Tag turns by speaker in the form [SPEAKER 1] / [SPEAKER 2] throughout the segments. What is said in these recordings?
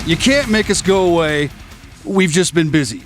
[SPEAKER 1] You can't make us go away. We've just been busy.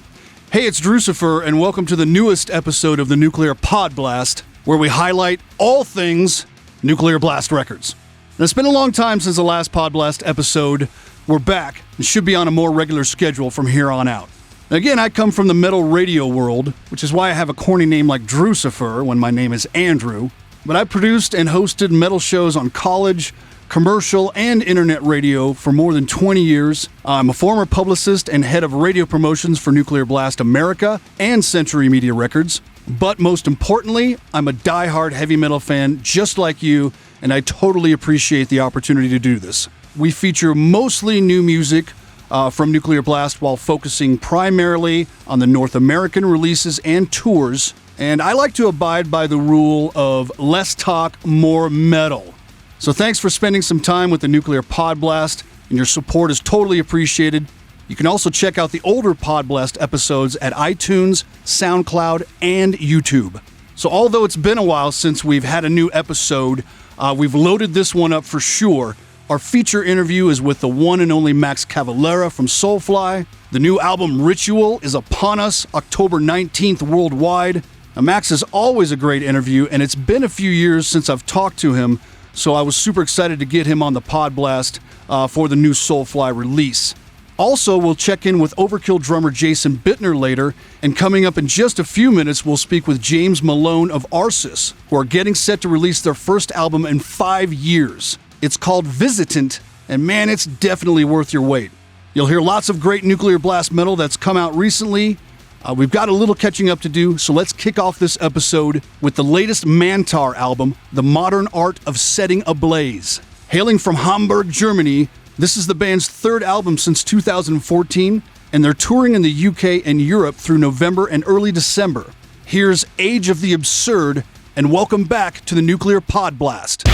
[SPEAKER 1] Hey, it's Drucifer, and welcome to the newest episode of the Nuclear PODBLAST, where we highlight all things Nuclear Blast Records. And it's been a long time since the last PODBLAST episode. We're back and should be on a more regular schedule from here on out. Again, I come from the metal radio world, which is why I have a corny name like Drucifer when my name is Andrew. But I produced and hosted metal shows on college, commercial, and internet radio for more than 20 years. I'm a former publicist and head of radio promotions for Nuclear Blast America and Century Media Records. But most importantly, I'm a diehard heavy metal fan just like you, and I totally appreciate the opportunity to do this. We feature mostly new music from Nuclear Blast while focusing primarily on the North American releases and tours. And I like to abide by the rule of less talk, more metal. So thanks for spending some time with the Nuclear PODBLAST, and your support is totally appreciated. You can also check out the older PODBLAST episodes at iTunes, SoundCloud, and YouTube. So although it's been a while since we've had a new episode, we've loaded this one up for sure. Our feature interview is with the one and only Max Cavalera from Soulfly. The new album Ritual is upon us October 19th worldwide. Now, Max is always a great interview, and it's been a few years since I've talked to him, so I was super excited to get him on the PODBLAST for the new Soulfly release. Also, we'll check in with Overkill drummer Jason Bittner later, and coming up in just a few minutes, we'll speak with James Malone of Arsis, who are getting set to release their first album in 5 years. It's called Visitant, and man, it's definitely worth your wait. You'll hear lots of great Nuclear Blast metal that's come out recently. We've got a little catching up to do, so let's kick off this episode with the latest Mantar album, The Modern Art of Setting Ablaze. Hailing from Hamburg, Germany, this is the band's third album since 2014, and they're touring in the UK and Europe through November and early December. Here's Age of the Absurd, and welcome back to the Nuclear PODBLAST.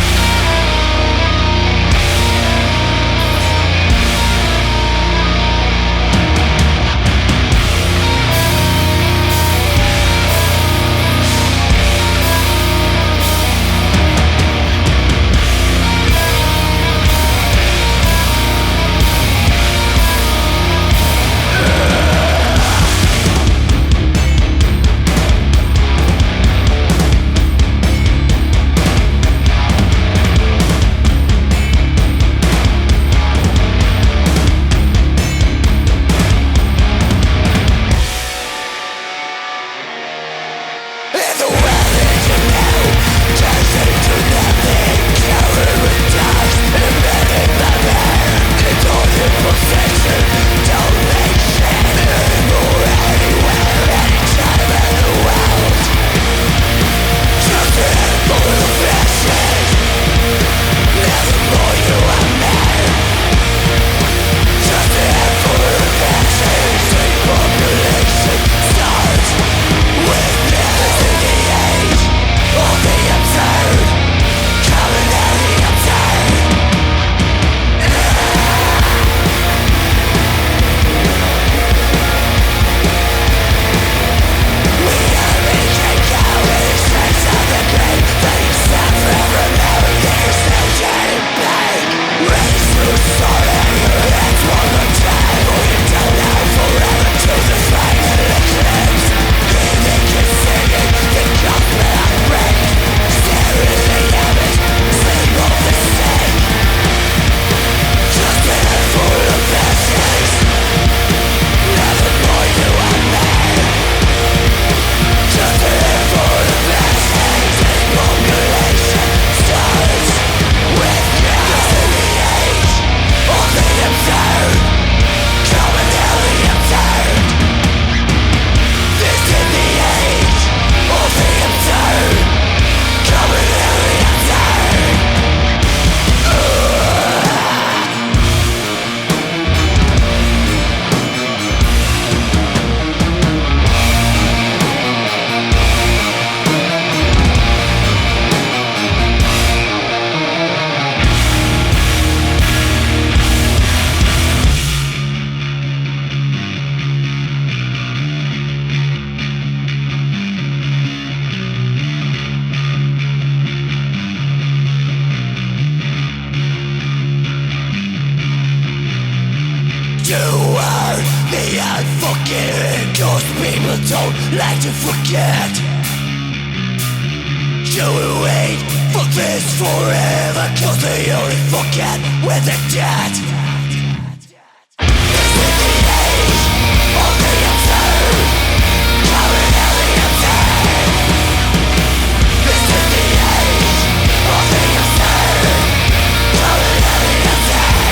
[SPEAKER 2] are the unforgiving, 'cause people don't like to forget. You will wait for this forever, 'cause they only forget when they're dead. This is the age of the absurd, coming out the absurd. This is the age of the absurd, coming out the absurd.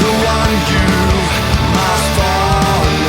[SPEAKER 2] The one you must follow.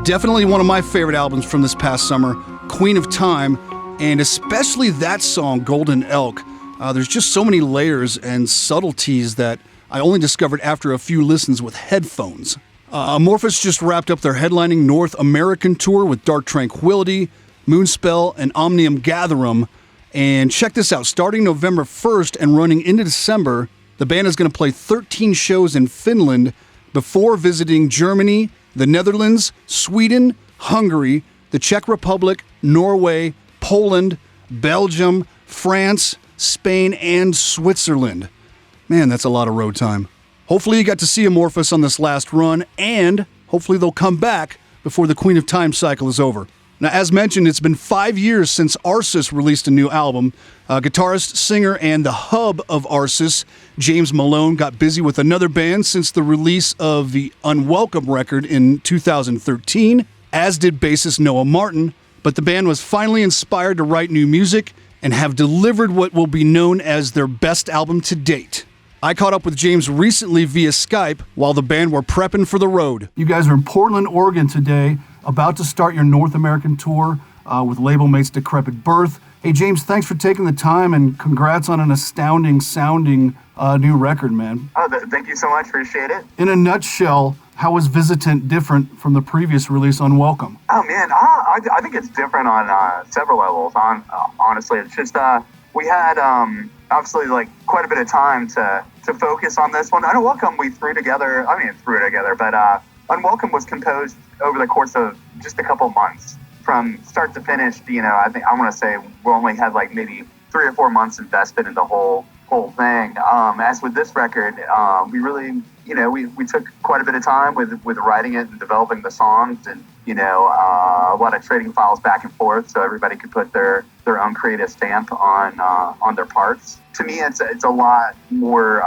[SPEAKER 1] Definitely one of my favorite albums from this past summer, Queen of Time, and especially that song, Golden Elk. There's just so many layers and subtleties that I only discovered after a few listens with headphones. Amorphous just wrapped up their headlining North American tour with Dark Tranquillity, Moonspell, and Omnium Gatherum. And check this out, starting November 1st and running into December, the band is going to play 13 shows in Finland before visiting Germany, the Netherlands, Sweden, Hungary, the Czech Republic, Norway, Poland, Belgium, France, Spain, and Switzerland. Man, that's a lot of road time. Hopefully you got to see Amorphous on this last run, and hopefully they'll come back before the Queen of Time cycle is over. Now, as mentioned, it's been 5 years since Arsis released a new album. Guitarist, singer, and the hub of Arsis, James Malone, got busy with another band since the release of the Unwelcome record in 2013, as did bassist Noah Martin, but the band was finally inspired to write new music and have delivered what will be known as their best album to date. I caught up with James recently via Skype while the band were prepping for the road. You guys are in Portland, Oregon today, about to start your North American tour with label mates Decrepit Birth. Hey, James, thanks for taking the time, and congrats on an astounding sounding new record, man.
[SPEAKER 3] Oh, thank you so much. Appreciate it.
[SPEAKER 1] In a nutshell, how is Visitant different from the previous release, Unwelcome?
[SPEAKER 3] Oh, man, I think it's different on several levels. Honestly, it's just we had obviously like quite a bit of time to focus on this one. Unwelcome we threw together. But Unwelcome was composed over the course of just a couple months. From start to finish, I want to say we only had like maybe 3 or 4 months invested in the whole thing. As with this record, we really, we took quite a bit of time with writing it and developing the songs, and a lot of trading files back and forth so everybody could put their own creative stamp on their parts. To me, it's a lot more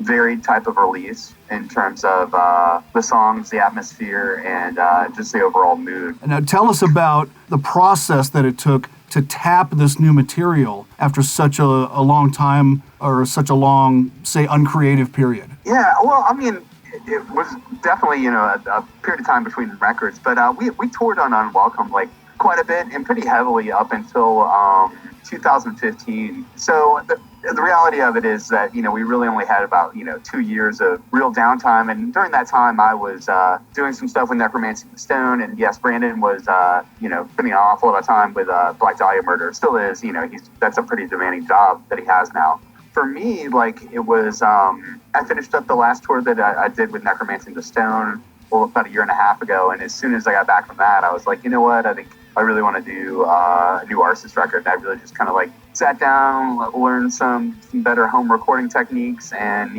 [SPEAKER 3] varied type of release in terms of the songs, the atmosphere, and just the overall mood.
[SPEAKER 1] Now tell us about the process that it took to tap this new material after such a long time, or such a long, say, uncreative period.
[SPEAKER 3] Yeah, well, I mean, it was definitely, a period of time between records, but we toured on Unwelcome like quite a bit and pretty heavily up until 2015. So the reality of it is that, we really only had about, 2 years of real downtime. And during that time, I was doing some stuff with Necromancy the Stone. And yes, Brandon was, spending an awful lot of time with Black Dahlia Murder. Still is, that's a pretty demanding job that he has now. For me, like, it was, I finished up the last tour that I did with Necromancy the Stone about a year and a half ago. And as soon as I got back from that, I was like, you know what, I think I really want to do a new Arsis record. And I really just kind of like sat down, learned some better home recording techniques, and,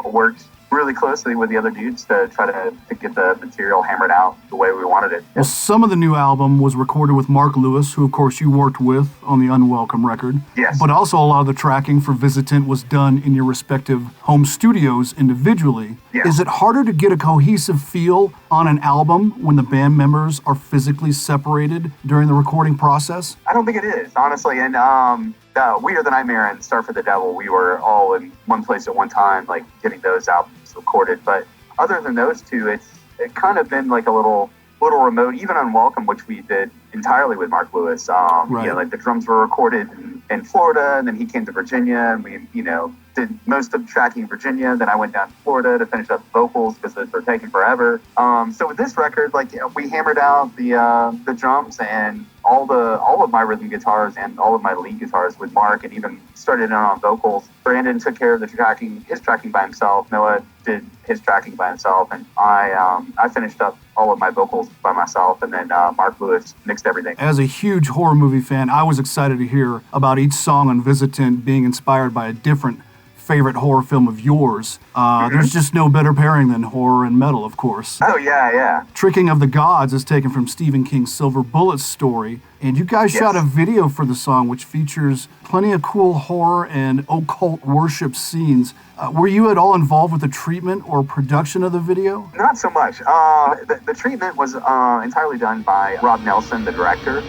[SPEAKER 3] worked really closely with the other dudes to try to get the material hammered out the way we wanted it.
[SPEAKER 1] Well, some of the new album was recorded with Mark Lewis, who of course you worked with on the Unwelcome record.
[SPEAKER 3] Yes.
[SPEAKER 1] But also a lot of the tracking for Visitant was done in your respective home studios individually.
[SPEAKER 3] Yes.
[SPEAKER 1] Is it harder to get a cohesive feel on an album when the band members are physically separated during the recording process?
[SPEAKER 3] I don't think it is, honestly. And We Are the Nightmare and Star for the Devil, we were all in one place at one time, like getting those albums recorded. But other than those two, it kind of been like a little remote. Even Unwelcome, which we did entirely with Mark Lewis.
[SPEAKER 1] Right.
[SPEAKER 3] Like the drums were recorded in Florida, and then he came to Virginia, and we did most of the tracking in Virginia. Then I went down to Florida to finish up the vocals because they're taking forever. So with this record, we hammered out the drums and all of my rhythm guitars and all of my lead guitars with Mark, and even started in on vocals. Brandon took care of his tracking by himself. Noah did his tracking by himself, and I finished up all of my vocals by myself, and then Mark Lewis mixed everything. As a huge horror movie fan, I was excited to hear about each song on Visitant being inspired by a different favorite horror film of yours. There's just no better pairing than horror and metal, of course. Oh, yeah.
[SPEAKER 1] Tricking of the Gods is taken from Stephen King's Silver Bullet story, and you guys shot a video for the song which features plenty of cool horror and occult worship scenes. Were you at all involved with the treatment or production of the video?
[SPEAKER 3] Not so much. The treatment was entirely done by Rob Nelson, the director.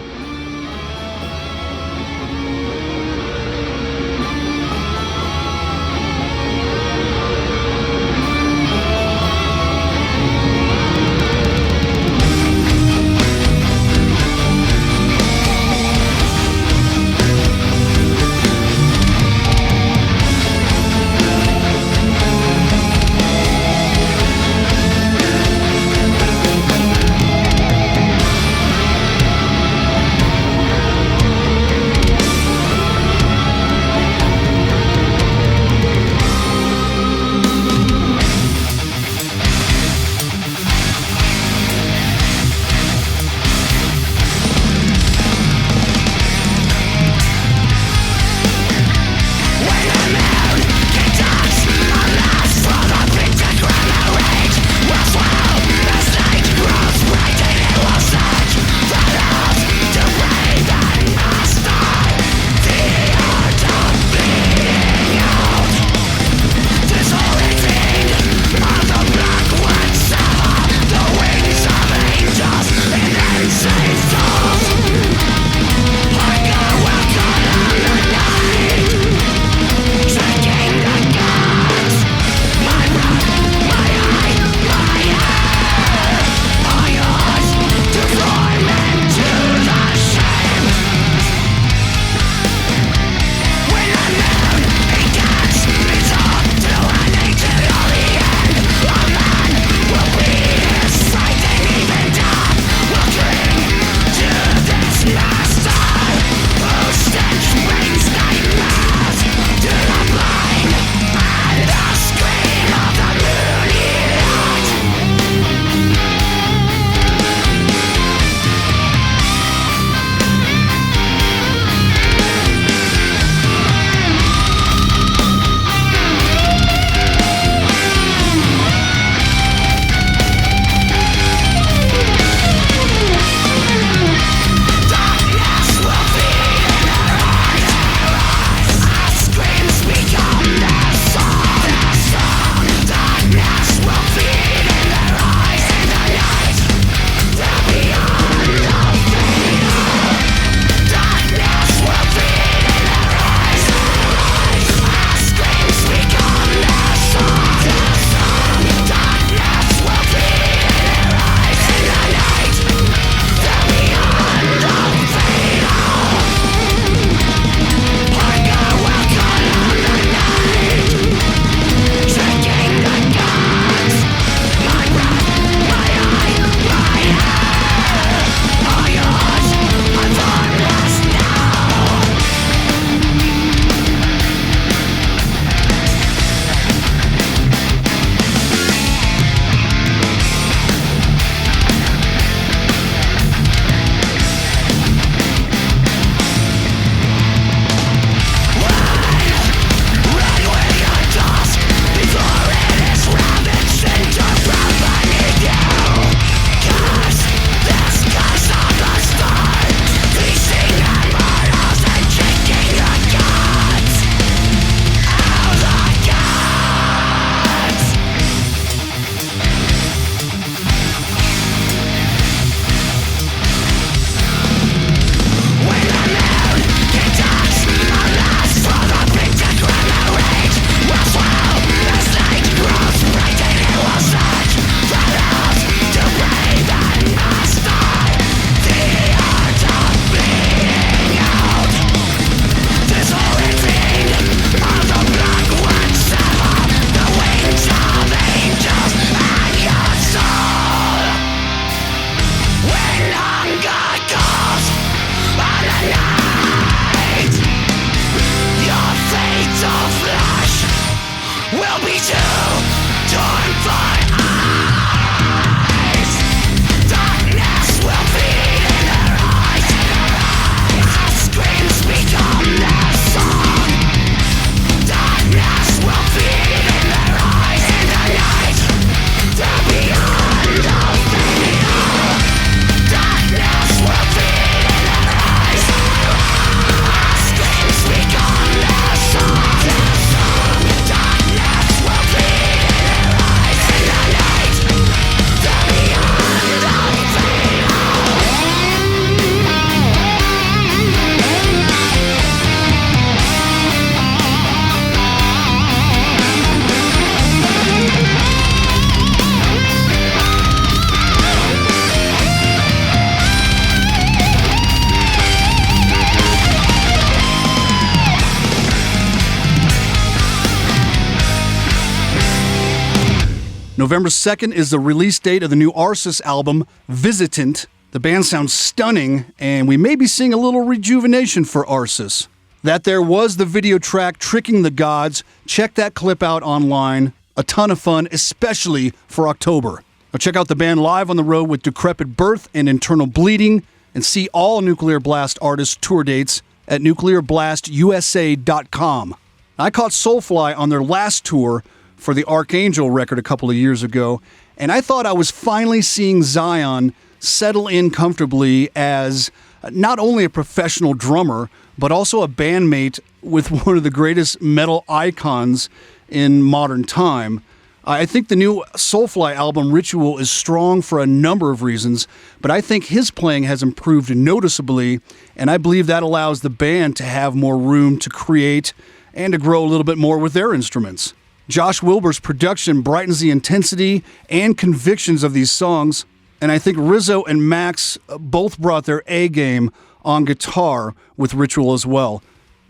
[SPEAKER 1] November 2nd is the release date of the new Arsis album, Visitant. The band sounds stunning, and we may be seeing a little rejuvenation for Arsis. That there was the video track Tricking the Gods. Check that clip out online. A ton of fun, especially for October. Now check out the band live on the road with Decrepit Birth and Internal Bleeding, and see all Nuclear Blast artists' tour dates at nuclearblastusa.com. I caught Soulfly on their last tour for the Archangel record a couple of years ago, and I thought I was finally seeing Zion settle in comfortably as not only a professional drummer, but also a bandmate with one of the greatest metal icons in modern time. I think the new Soulfly album, Ritual, is strong for a number of reasons, but I think his playing has improved noticeably, and I believe that allows the band to have more room to create and to grow a little bit more with their instruments. Josh Wilbur's production brightens the intensity and convictions of these songs, and I think Rizzo and Max both brought their A game on guitar with Ritual as well.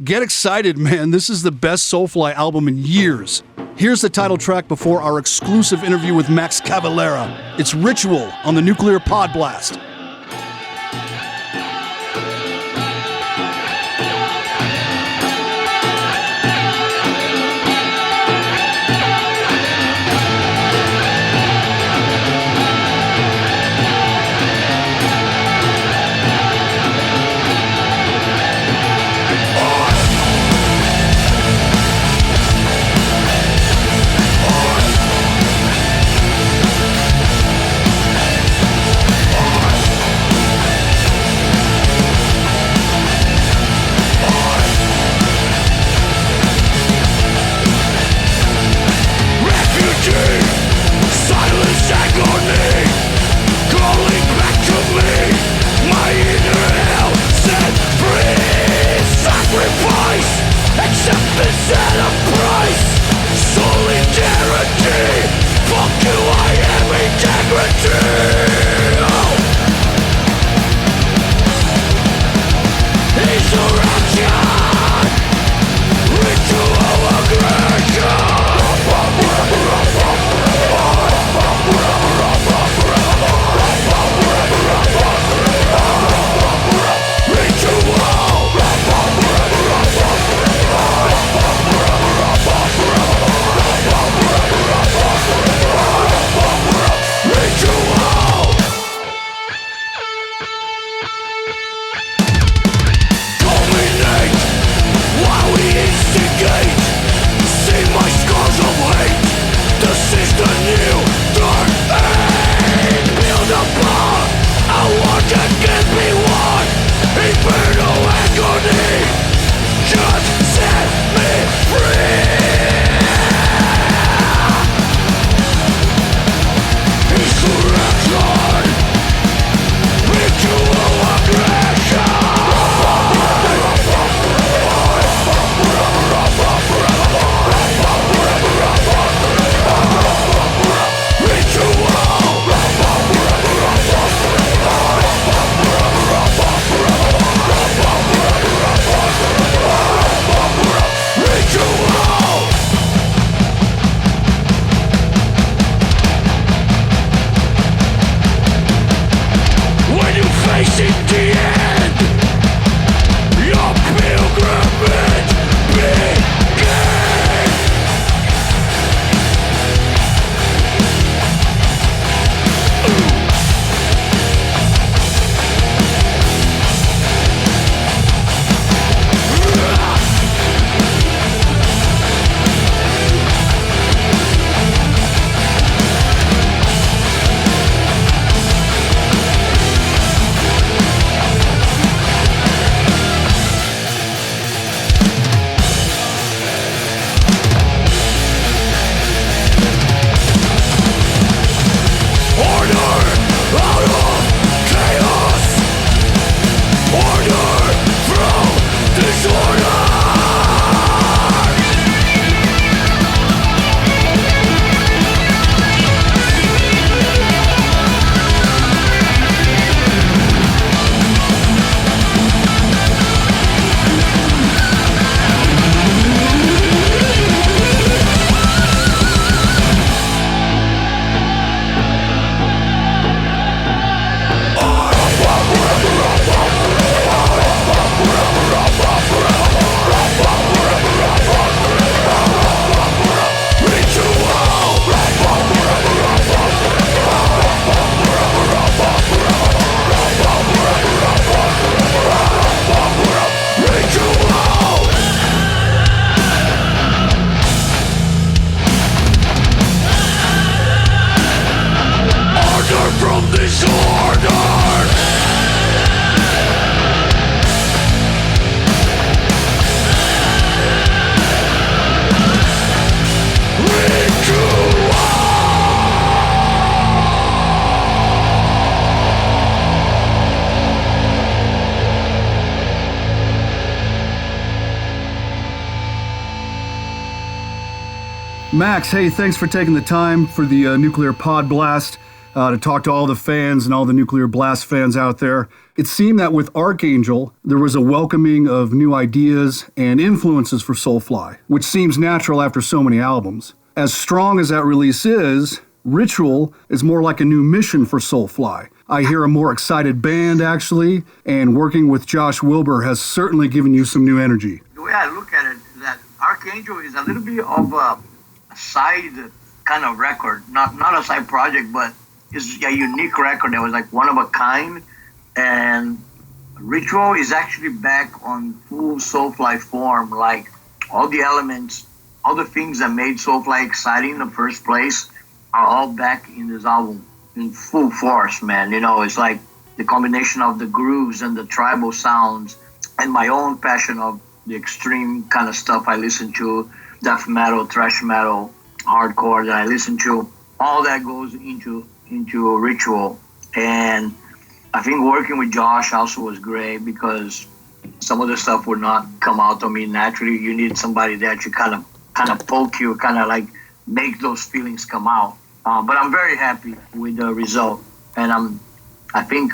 [SPEAKER 1] Get excited, man. This is the best Soulfly album in years. Here's the title track before our exclusive interview with Max Cavalera. It's Ritual on the Nuclear PODBLAST. Max, hey, thanks for taking the time for the Nuclear Pod Blast to talk to all the fans and all the Nuclear Blast fans out there. It seemed that with Archangel, there was a welcoming of new ideas and influences for Soulfly, which seems natural after so many albums. As strong as that release is, Ritual is more like a new mission for Soulfly. I hear a more excited band, actually, and working with Josh Wilbur has certainly given you some new energy.
[SPEAKER 4] The way I look at it, that Archangel is a little bit of a side kind of record, not a side project, but it's a unique record that was like one of a kind. And Ritual is actually back on full Soulfly form, like all the elements, all the things that made Soulfly exciting in the first place are all back in this album in full force, man. You know, it's like the combination of the grooves and the tribal sounds and my own passion of the extreme kind of stuff I listen to, death metal, thrash metal, hardcore that I listen to, all that goes into Ritual. And I think working with Josh also was great because some of the stuff would not come out of me naturally. You need somebody that you kind of poke you, kind of like make those feelings come out. But I'm very happy with the result, and I think,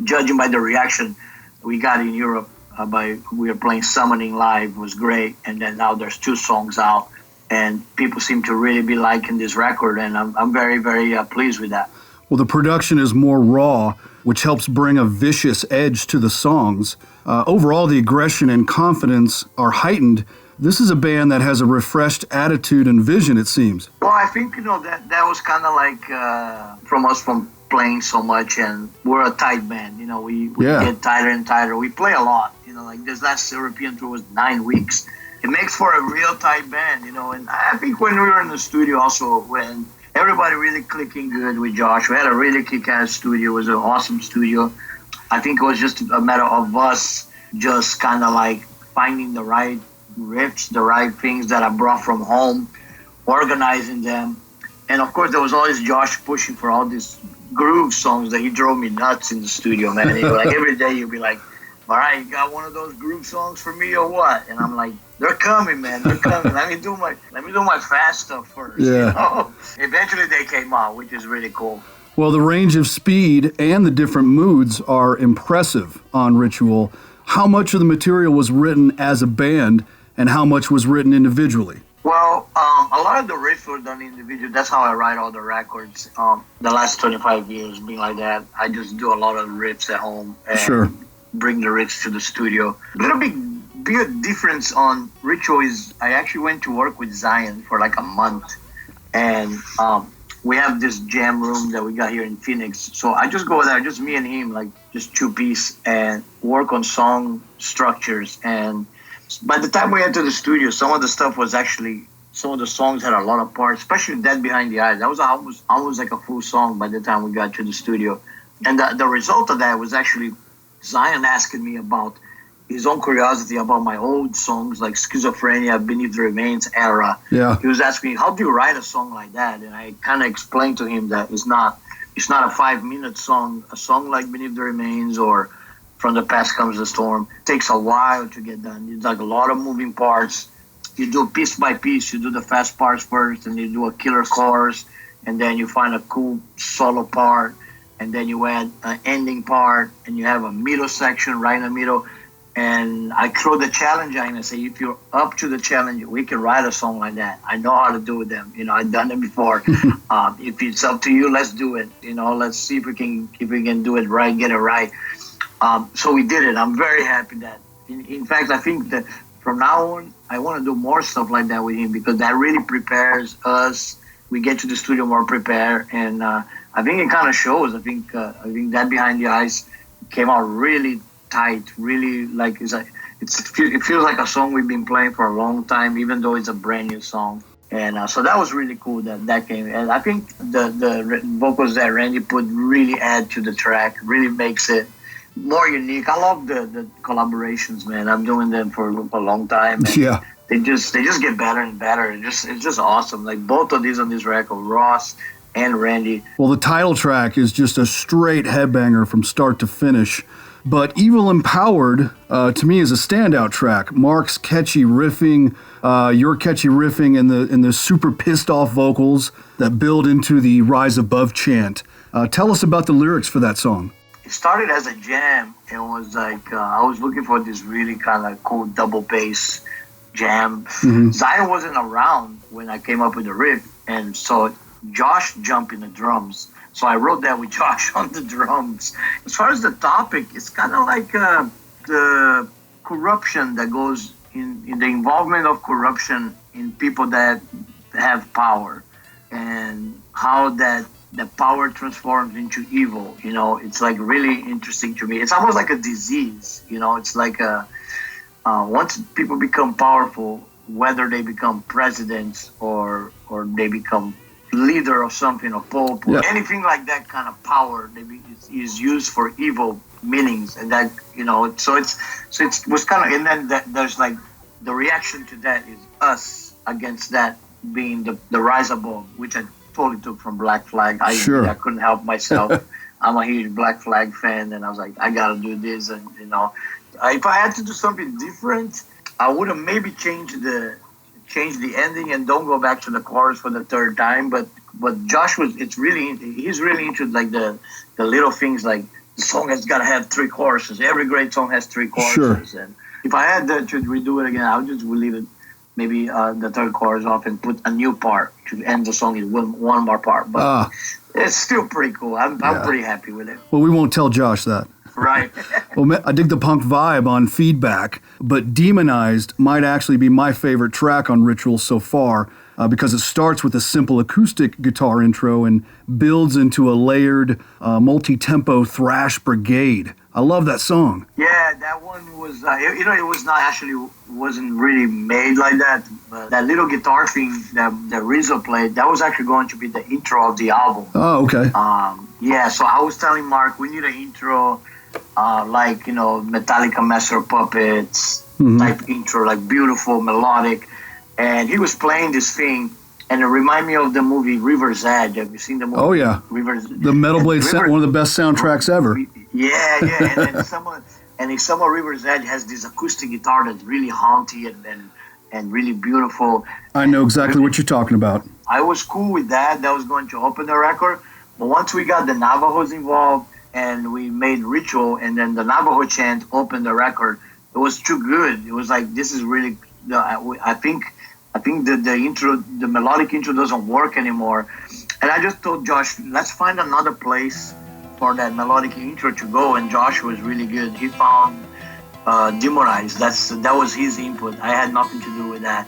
[SPEAKER 4] judging by the reaction we got in Europe, we were playing Summoning live was great, and then now there's 2 songs out, and people seem to really be liking this record, and I'm very, very pleased with that.
[SPEAKER 1] Well, the production is more raw, which helps bring a vicious edge to the songs. Overall, the aggression and confidence are heightened. This is a band that has a refreshed attitude and vision, it seems.
[SPEAKER 4] Well, I think, that was kind of like from playing so much, and we're a tight band. We get tighter and tighter. We play a lot. Like this last European tour was 9 weeks. It makes for a real tight band, and I think when we were in the studio also, when everybody really clicking good with Josh, we had a really kick-ass studio. It was an awesome studio. I think it was just a matter of us just kind of like finding the right riffs, the right things that I brought from home, organizing them. And of course, there was always Josh pushing for all these groove songs that he drove me nuts in the studio, man. Like every day you'd be like, all right, you got one of those groove songs for me or what? And I'm like, they're coming, man. They're coming. Let me do my fast stuff first.
[SPEAKER 1] Yeah.
[SPEAKER 4] Eventually they came out, which is really cool.
[SPEAKER 1] Well, the range of speed and the different moods are impressive on Ritual. How much of the material was written as a band and how much was written individually?
[SPEAKER 4] Well, a lot of the riffs were done individually. That's how I write all the records. The last 25 years being like that, I just do a lot of riffs at home and bring the riffs to the studio. A little big difference on Ritual is I actually went to work with Zion for like a month. And we have this jam room that we got here in Phoenix. So I just go there, just me and him, like just 2-piece, and work on song structures. And by the time we entered the studio, some of the songs had a lot of parts, especially Dead Behind the Eyes. That was almost like a full song by the time we got to the studio. And the result of that was actually Zion asking me about his own curiosity about my old songs like Schizophrenia, Beneath the Remains era.
[SPEAKER 1] Yeah.
[SPEAKER 4] He was asking me, how do you write a song like that? And I kind of explained to him that it's not a 5-minute song. A song like Beneath the Remains or From the Past Comes the Storm takes a while to get done. It's like a lot of moving parts. You do piece by piece. You do the fast parts first, and you do a killer chorus, and then you find a cool solo part, and then you add an ending part, and you have a middle section right in the middle. And I throw the challenge at him and say, if you're up to the challenge, we can write a song like that. I know how to do them. I've done it before. If it's up to you, let's do it. Let's see if we can do it right, get it right. So we did it. I'm very happy that. In fact, I think that from now on, I want to do more stuff like that with him because that really prepares us. We get to the studio more prepared, and I think it kind of shows. I think That Behind the Eyes came out really tight, really like it feels like a song we've been playing for a long time, even though it's a brand new song. And so that was really cool that came. And I think the vocals that Randy put really add to the track, really makes it more unique. I love the collaborations, man. I'm doing them for a long time. And they just get better and better. It's just awesome. Like both of these on this record, Ross and Randy.
[SPEAKER 1] Well, the title track is just a straight headbanger from start to finish. But Evil Empowered, to me, is a standout track. Mark's catchy riffing, your catchy riffing and the super pissed off vocals that build into the Rise Above chant. Tell us about the lyrics for that song.
[SPEAKER 4] It started as a jam. It was like I was looking for this really kind of cool double bass jam. Zion wasn't around when I came up with the riff, and so Josh jumped in the drums. So I wrote that with Josh on the drums. As far as the topic, it's kind of like the corruption that goes in the involvement of corruption in people that have power, and how that the power transforms into evil. You know, it's like really interesting to me. It's almost like a disease. You know, it's like once people become powerful, whether they become presidents or they become leader of something, a pope, or anything like that kind of power, is used for evil meanings, and that, you know, so it was kind of, and then there's like the reaction to that is us against that being the Rise Above, which I totally took from Black Flag. I couldn't help myself. I'm a huge Black Flag fan, and I was like, I gotta do this, and you know, if I had to do something different, I would have maybe changed the ending and don't go back to the chorus for the third time. But Josh he's really into like the little things, like the song has got to have 3 choruses. Every great song has 3 choruses. And if I had to redo it again, I would just leave it maybe the third chorus off and put a new part to end the song in one more part. But it's still pretty cool. I'm pretty happy with it.
[SPEAKER 1] Well, we won't tell Josh that.
[SPEAKER 4] Right.
[SPEAKER 1] Well, I dig the punk vibe on Feedback, but Demonized might actually be my favorite track on Ritual so far, because it starts with a simple acoustic guitar intro and builds into a layered, multi-tempo thrash brigade. I love that song.
[SPEAKER 4] Yeah, that one was, it was not actually, wasn't really made like that, but that little guitar thing that Rizzo played, that was actually going to be the intro of the album.
[SPEAKER 1] Oh, okay.
[SPEAKER 4] Yeah, so I was telling Mark, we need an intro, like, you know, Metallica Master of Puppets type intro, like beautiful, melodic. And he was playing this thing, and it reminded me of the movie River's Edge. Have you seen the movie?
[SPEAKER 1] Oh, yeah.
[SPEAKER 4] The
[SPEAKER 1] Metal Blade one of the best soundtracks ever.
[SPEAKER 4] Yeah. And then some of River's Edge has this acoustic guitar that's really haunty and really beautiful.
[SPEAKER 1] I know exactly what you're talking about.
[SPEAKER 4] I was cool with that. That was going to open the record. But once we got the Navajos involved and we made Ritual, and then the Navajo chant opened the record, it was too good. It was like, this is really, I think the intro, the melodic intro doesn't work anymore. And I just told Josh, let's find another place for that melodic intro to go. And Josh was really good. He found Demonized. That was his input. I had nothing to do with that.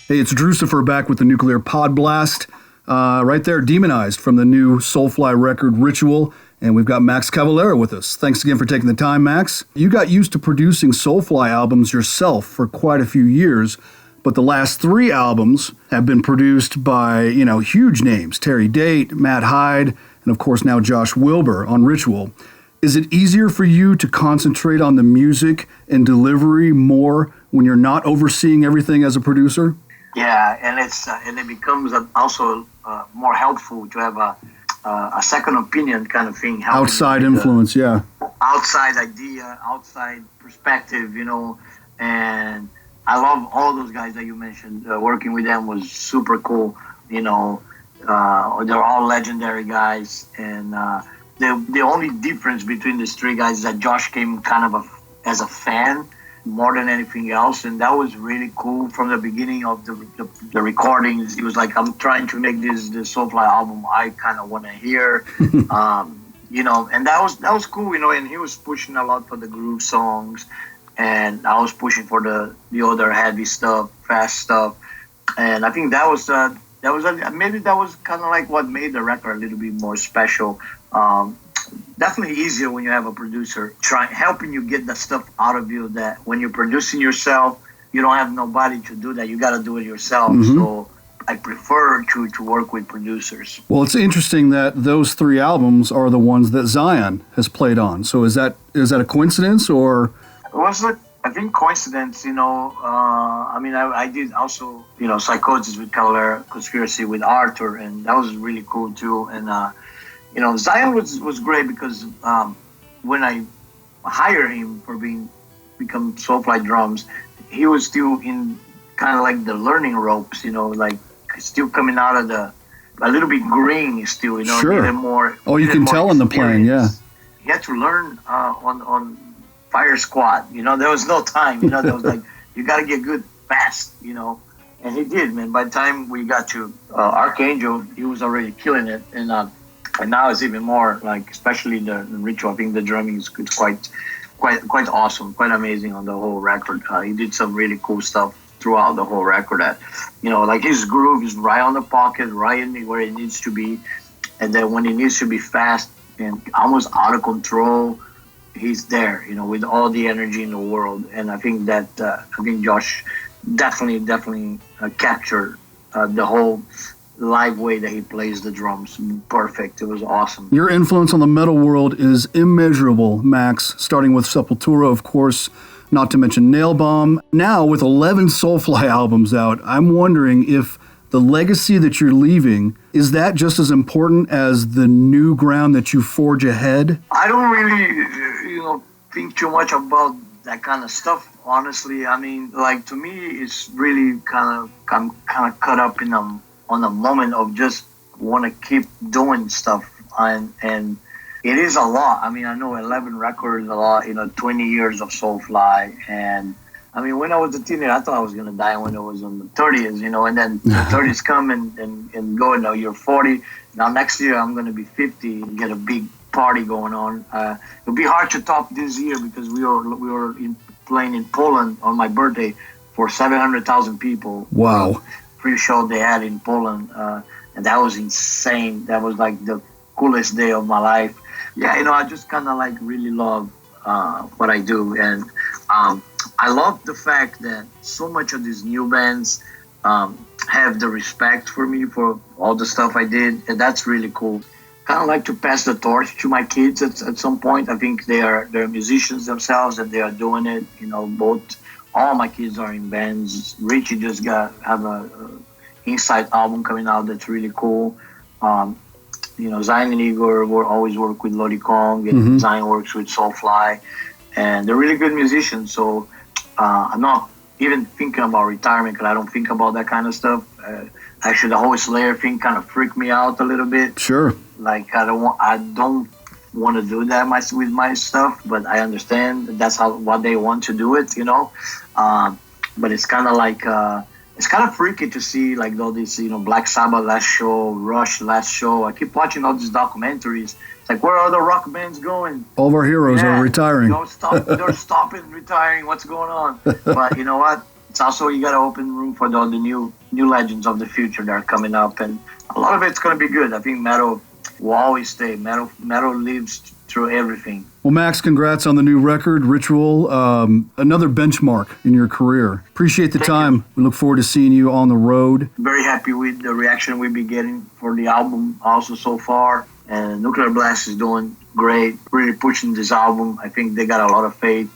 [SPEAKER 1] Hey, it's Drucifer back with the Nuclear PODBLAST. Right there, Demonized from the new Soulfly record, Ritual. And we've got Max Cavalera with us. Thanks again for taking the time, Max. You got used to producing Soulfly albums yourself for quite a few years, but the last 3 albums have been produced by, huge names. Terry Date, Matt Hyde, and of course now Josh Wilbur on Ritual. Is it easier for you to concentrate on the music and delivery more when you're not overseeing everything as a producer?
[SPEAKER 4] Yeah, and it becomes also more helpful to have a second opinion kind of thing.
[SPEAKER 1] Outside influence, yeah.
[SPEAKER 4] Outside idea, outside perspective, and I love all those guys that you mentioned. Working with them was super cool. They're all legendary guys, and the only difference between these 3 guys is that Josh came kind of as a fan more than anything else, and that was really cool from the beginning of the recordings. He was like, I'm trying to make this Soulfly album I kind of want to hear. And that was cool, and he was pushing a lot for the groove songs, and I was pushing for the other heavy stuff, fast stuff, and I think that was maybe that was kind of like what made the record a little bit more special. Definitely easier when you have a producer helping you get the stuff out of you, that when you're producing yourself, you don't have nobody to do that. You got to do it yourself. Mm-hmm. So I prefer to work with producers.
[SPEAKER 1] Well, it's interesting that those 3 albums are the ones that Zion has played on. So is that a coincidence, or?
[SPEAKER 4] It was I think coincidence, I did also, Psychosis with Cavalera, Conspiracy with Arthur, and that was really cool too. And, Zion was great because when I hired him for become Soulfly drums, he was still in kind of like the learning ropes, like still coming out of a little bit green still,
[SPEAKER 1] Sure.
[SPEAKER 4] More.
[SPEAKER 1] Oh, you can tell in the playing, yeah.
[SPEAKER 4] He had to learn on Fire Squad, there was no time, there was like, you got to get good fast, and he did, man. By the time we got to Archangel, he was already killing it, and now it's even more, like, especially the Ritual. I think the drumming is quite awesome, quite amazing on the whole record. He did some really cool stuff throughout the whole record. That, like his groove is right on the pocket, right in where it needs to be, and then when it needs to be fast and almost out of control, he's there, with all the energy in the world. And I think that Josh definitely captured the whole live way that he plays the drums. Perfect. It was awesome.
[SPEAKER 1] Your influence on the metal world is immeasurable, Max, starting with Sepultura, of course, not to mention Nailbomb. Now, with 11 Soulfly albums out, I'm wondering if the legacy that you're leaving, is that just as important as the new ground that you forge ahead?
[SPEAKER 4] I don't really, think too much about that kind of stuff, honestly. I mean, like, to me, it's really I'm kind of caught up on the moment of just want to keep doing stuff, and it is a lot. I mean, I know 11 records a lot, 20 years of Soulfly, and I mean, when I was a teenager, I thought I was gonna die when I was in the 30s, and then the 30s come and go, and now you're 40. Now next year I'm gonna be 50 and get a big party going on. It'll be hard to top this year because we were playing in Poland on my birthday for 700,000 people.
[SPEAKER 1] Wow.
[SPEAKER 4] Pre-show they had in Poland, and that was insane. That was like the coolest day of my life. Yeah, I just kind of like really love what I do, and I love the fact that so much of these new bands have the respect for me for all the stuff I did, and that's really cool. Kind of like to pass the torch to my kids at some point. I think they're musicians themselves, and they are doing it. All my kids are in bands. Richie just have a Inside album coming out that's really cool. Zion and Igor always work with Lodi Kong, and
[SPEAKER 1] Mm-hmm.
[SPEAKER 4] Zion works with Soulfly, and they're really good musicians. So I'm not even thinking about retirement because I don't think about that kind of stuff. Actually, the whole Slayer thing kind of freaked me out a little bit.
[SPEAKER 1] Sure.
[SPEAKER 4] Like I don't want to do that with my stuff, but I understand that's what they want to do it, but it's kind of like it's kind of freaky to see like all these Black Sabbath last show, Rush last show. I keep watching all these documentaries. It's like, where are the rock bands going?
[SPEAKER 1] All of our heroes are retiring.
[SPEAKER 4] They're stopping retiring. What's going on? But you know what? it's also, you got to open room for the new legends of the future that are coming up, and a lot of it's going to be good. I think metal will always stay. Metal lives through everything.
[SPEAKER 1] Well, Max, congrats on the new record, Ritual. Another benchmark in your career. Appreciate the time. We look forward to seeing you on the road.
[SPEAKER 4] Very happy with the reaction we've been getting for the album also so far. And Nuclear Blast is doing great, really pushing this album. I think they got a lot of faith.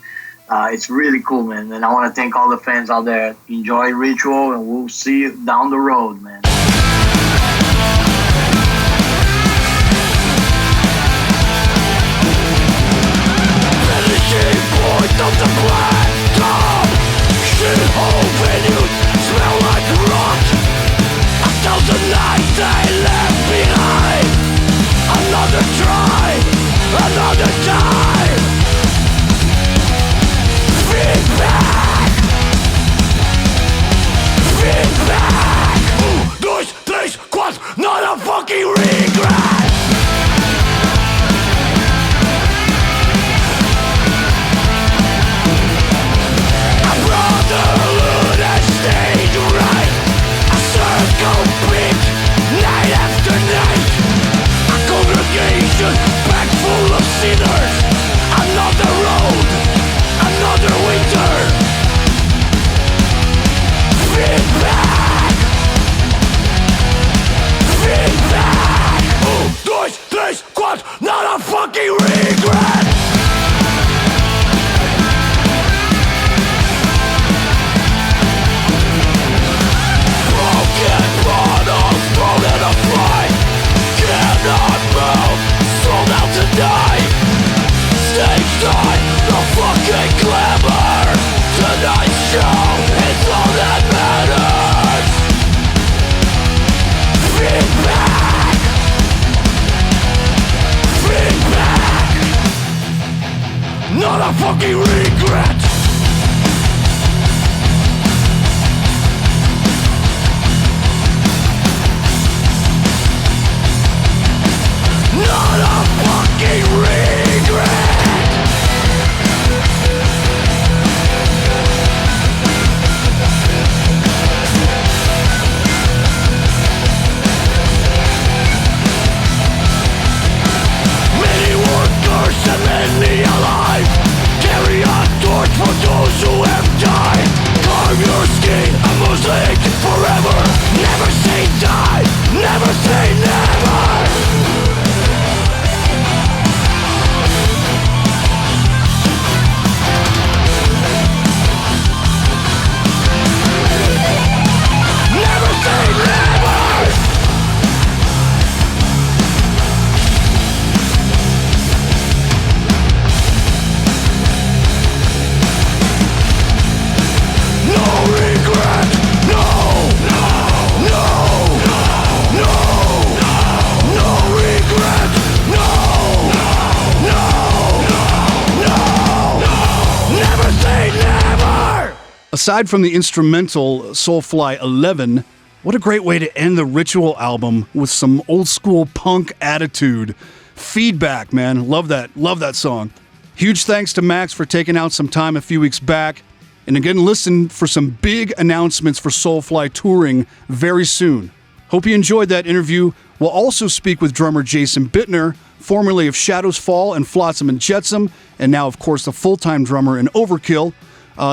[SPEAKER 4] It's really cool, man. And I want to thank all the fans out there. Enjoy Ritual, and we'll see you down the road, man.
[SPEAKER 2] Point of the black top, shithole venues smell like rot. 1,000 nights they left behind. Another try, another time. Feedback, feedback. 1, 2, 3, 4, not a fucking regret. Brotherhood has stayed right. A circle big, night after night. A congregation packed full of sinners. Another road, another winter. Feedback, feedback. 1, 2, 3, 4, not a fucking regret. Tonight, stage time, the fucking glamour. Tonight's show, it's all that matters. Feedback, feedback, not a fucking regret. Not a fucking regret. Many workers and many alive. Carry a torch for those who have died. Carve your skin a mosaic forever. Never say die, never say never.
[SPEAKER 1] Aside from the instrumental Soulfly 11, what a great way to end the Ritual album with some old school punk attitude. Feedback, man. Love that song. Huge thanks to Max for taking out some time a few weeks back. And again, listen for some big announcements for Soulfly touring very soon. Hope you enjoyed that interview. We'll also speak with drummer Jason Bittner, formerly of Shadows Fall and Flotsam and Jetsam, and now, of course, the full-time drummer in Overkill.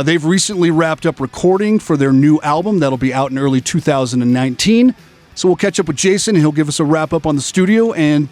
[SPEAKER 1] They've recently wrapped up recording for their new album that'll be out in early 2019. So we'll catch up with Jason, and he'll give us a wrap-up on the studio and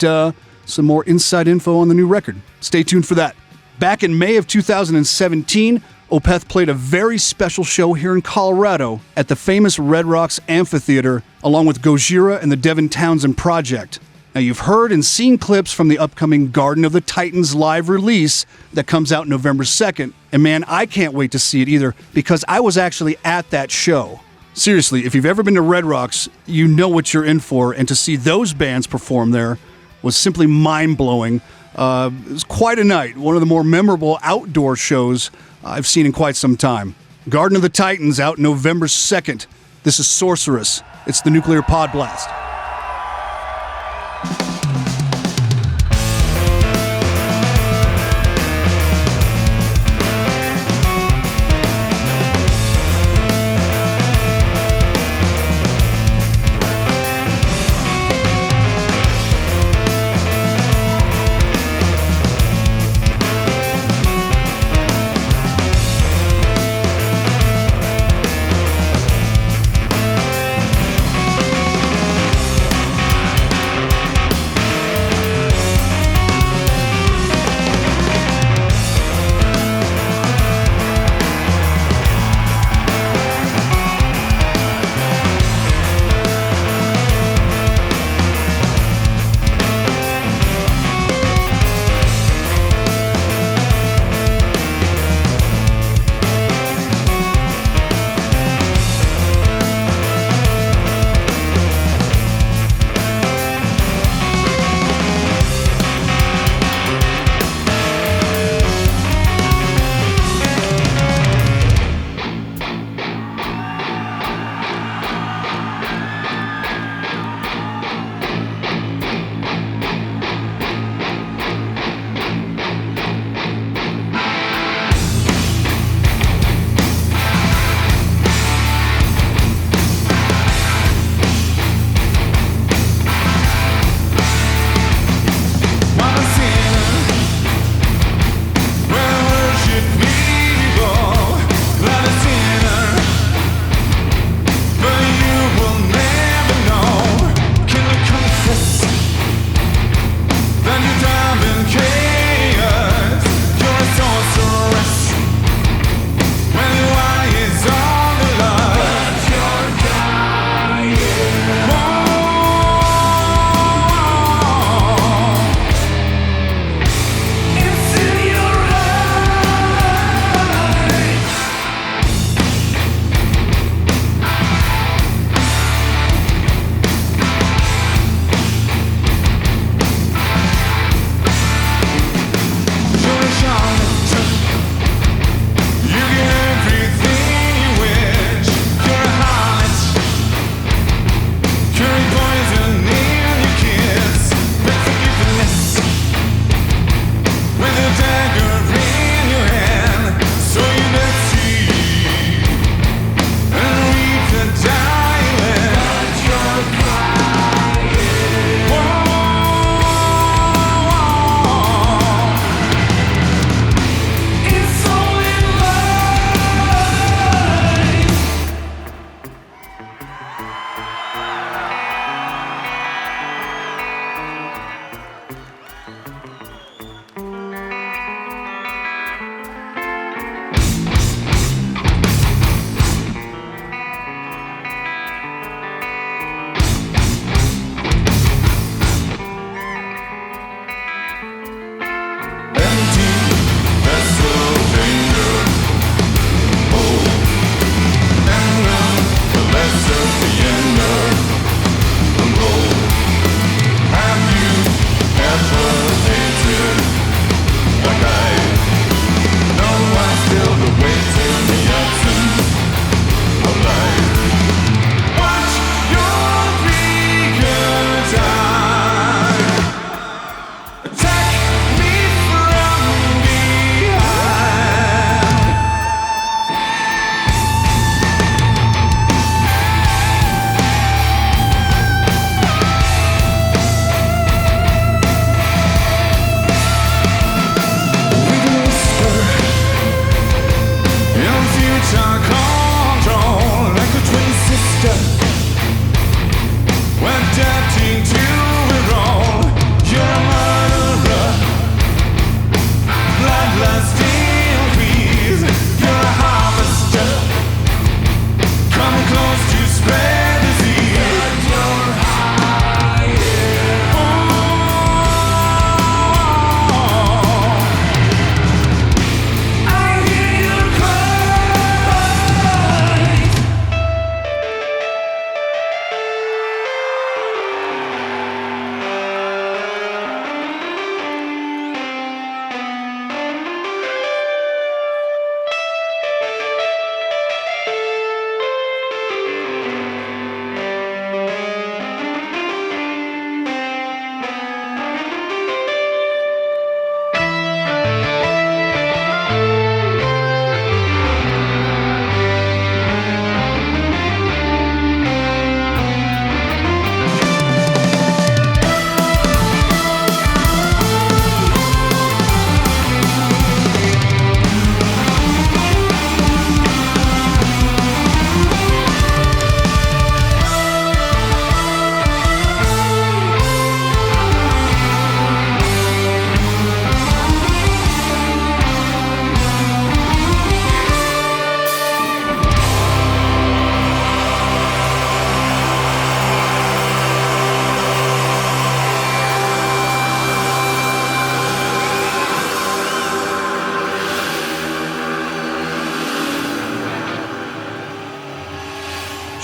[SPEAKER 1] some more inside info on the new record. Stay tuned for that. Back in May of 2017, Opeth played a very special show here in Colorado at the famous Red Rocks Amphitheater, along with Gojira and the Devin Townsend Project. Now, you've heard and seen clips from the upcoming Garden of the Titans live release that comes out November 2nd. And man, I can't wait to see it either, because I was actually at that show. Seriously, if you've ever been to Red Rocks, you know what you're in for, and to see those bands perform there was simply mind-blowing. It was quite a night, one of the more memorable outdoor shows I've seen in quite some time. Garden of the Titans out November 2nd. This is Sorceress. It's the Nuclear PODBLAST.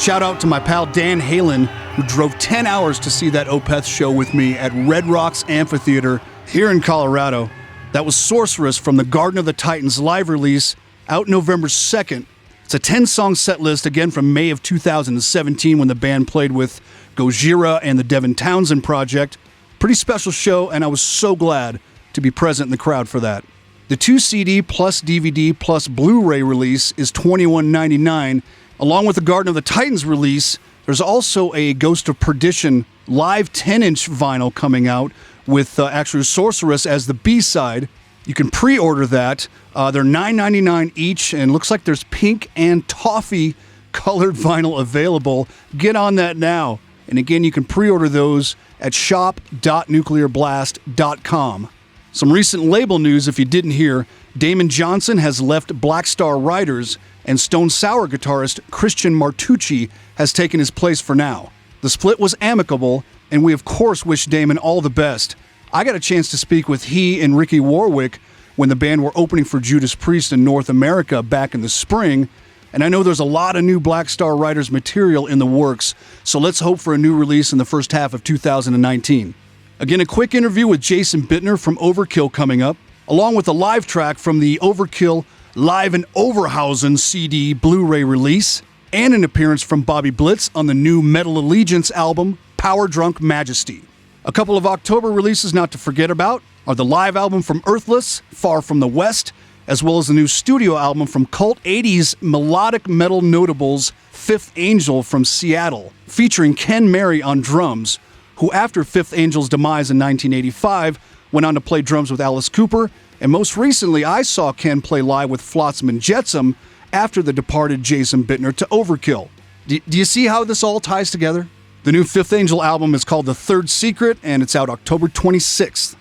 [SPEAKER 1] Shout out to my pal Dan Halen, who drove 10 hours to see that Opeth show with me at Red Rocks Amphitheater here in Colorado. That was Sorceress from the Garden of the Titans live release, out November 2nd. It's a 10-song set list, again from May of 2017 when the band played with Gojira and the Devin Townsend Project. Pretty special show, and I was so glad to be present in the crowd for that. The 2 CD plus DVD plus Blu-ray release is $21.99. Along with the Garden of the Titans release, there's also a Ghost of Perdition live 10-inch vinyl coming out with actually Sorceress as the B-side. You can pre-order that. They're $9.99 each, and looks like there's pink and toffee colored vinyl available. Get on that now. And again, you can pre-order those at shop.nuclearblast.com. Some recent label news, if you didn't hear, Damon Johnson has left Black Star Riders, and Stone Sour guitarist Christian Martucci has taken his place for now. The split was amicable, and we of course wish Damon all the best. I got a chance to speak with he and Ricky Warwick when the band were opening for Judas Priest in North America back in the spring, and I know there's a lot of new Black Star Riders material in the works, so let's hope for a new release in the first half of 2019. Again, a quick interview with Jason Bittner from Overkill coming up, along with a live track from the Overkill Live in Overhausen CD Blu-ray release, and an appearance from Bobby Blitz on the new Metal Allegiance album, Power Drunk Majesty. A couple of October releases not to forget about are the live album from Earthless, Far From the West, as well as the new studio album from cult 80s melodic metal notables Fifth Angel from Seattle, featuring Ken Mary on drums, who after Fifth Angel's demise in 1985 went on to play drums with Alice Cooper, and most recently I saw Ken play live with Flotsam and Jetsam after the departed Jason Bittner to Overkill. Do you see how this all ties together? The new Fifth Angel album is called The Third Secret, and it's out October 26th.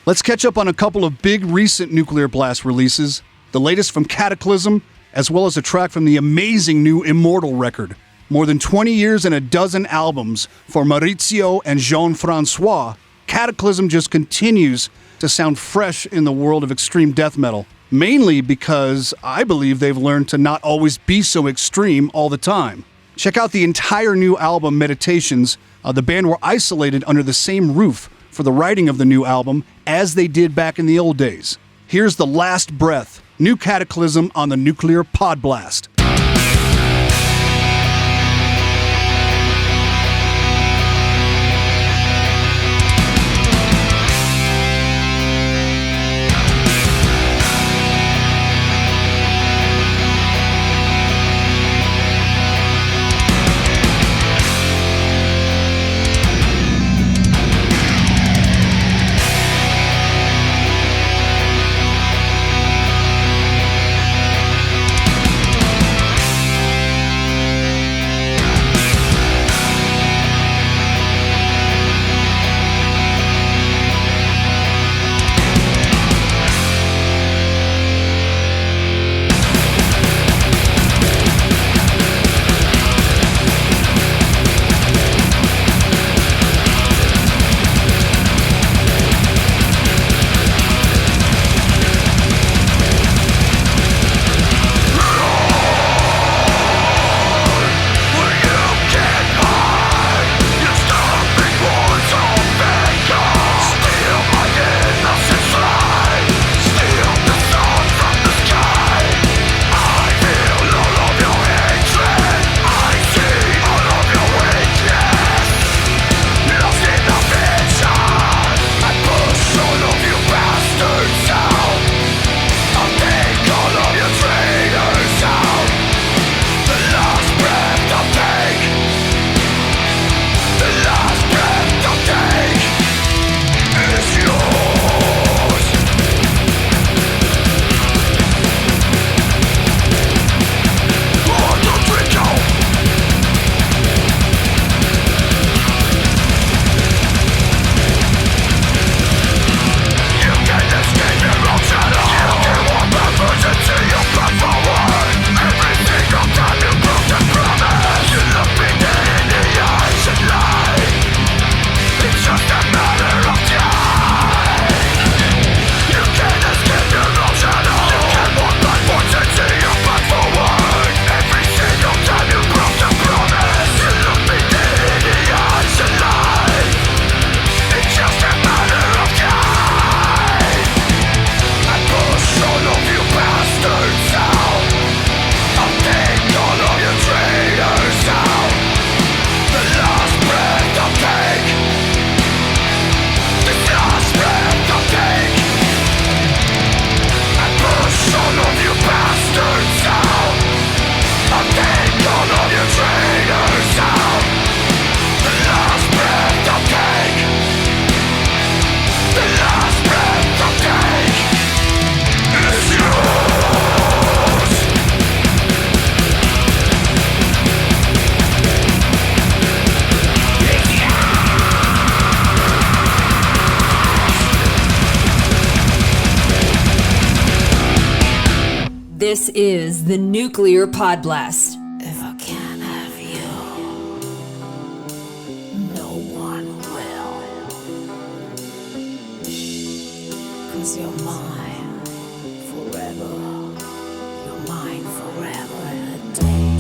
[SPEAKER 1] Let's catch up on a couple of big recent Nuclear Blast releases, the latest from Cataclysm, as well as a track from the amazing new Immortal record. More than 20 years and a dozen albums for Maurizio and Jean-Francois, Cataclysm just continues to sound fresh in the world of extreme death metal, mainly because I believe they've learned to not always be so extreme all the time. Check out the entire new album, Meditations. The band were isolated under the same roof for the writing of the new album as they did back in the old days. Here's The Last Breath, new Cataclysm on the Nuclear PODBLAST.
[SPEAKER 5] This is the Nuclear PODBLAST.
[SPEAKER 2] If I can't have you, no one will. 'Cause you're mine forever. You're mine forever and a day.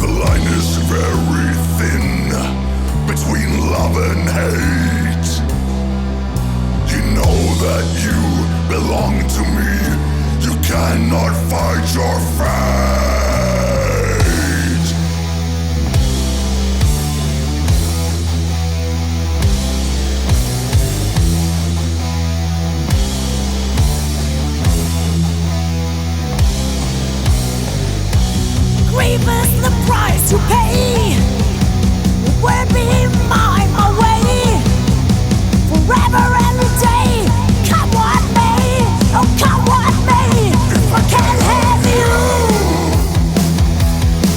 [SPEAKER 6] The line is very thin between love and hate. You know that you belong to me. You cannot fight your fate.
[SPEAKER 2] Grief is the price you pay. You will be mine, my way, forever and a day. Come what may, oh come what may. If I can't have you,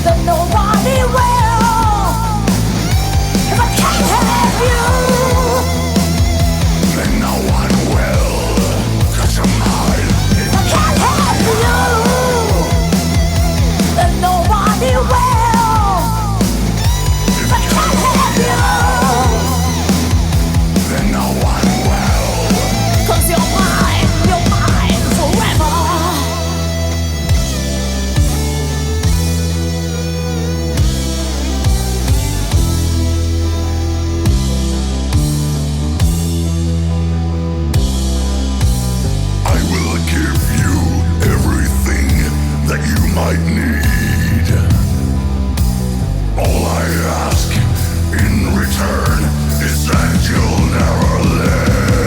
[SPEAKER 2] then nobody will. If I can't have you,
[SPEAKER 6] Then no one will, 'cause you're mine.
[SPEAKER 2] if I can't have you, then nobody will. If I can't have you,
[SPEAKER 6] Then no one will.
[SPEAKER 2] 'cause you're mine forever.
[SPEAKER 6] I will give you everything that you might need. All I ask in return is that you'll never leave.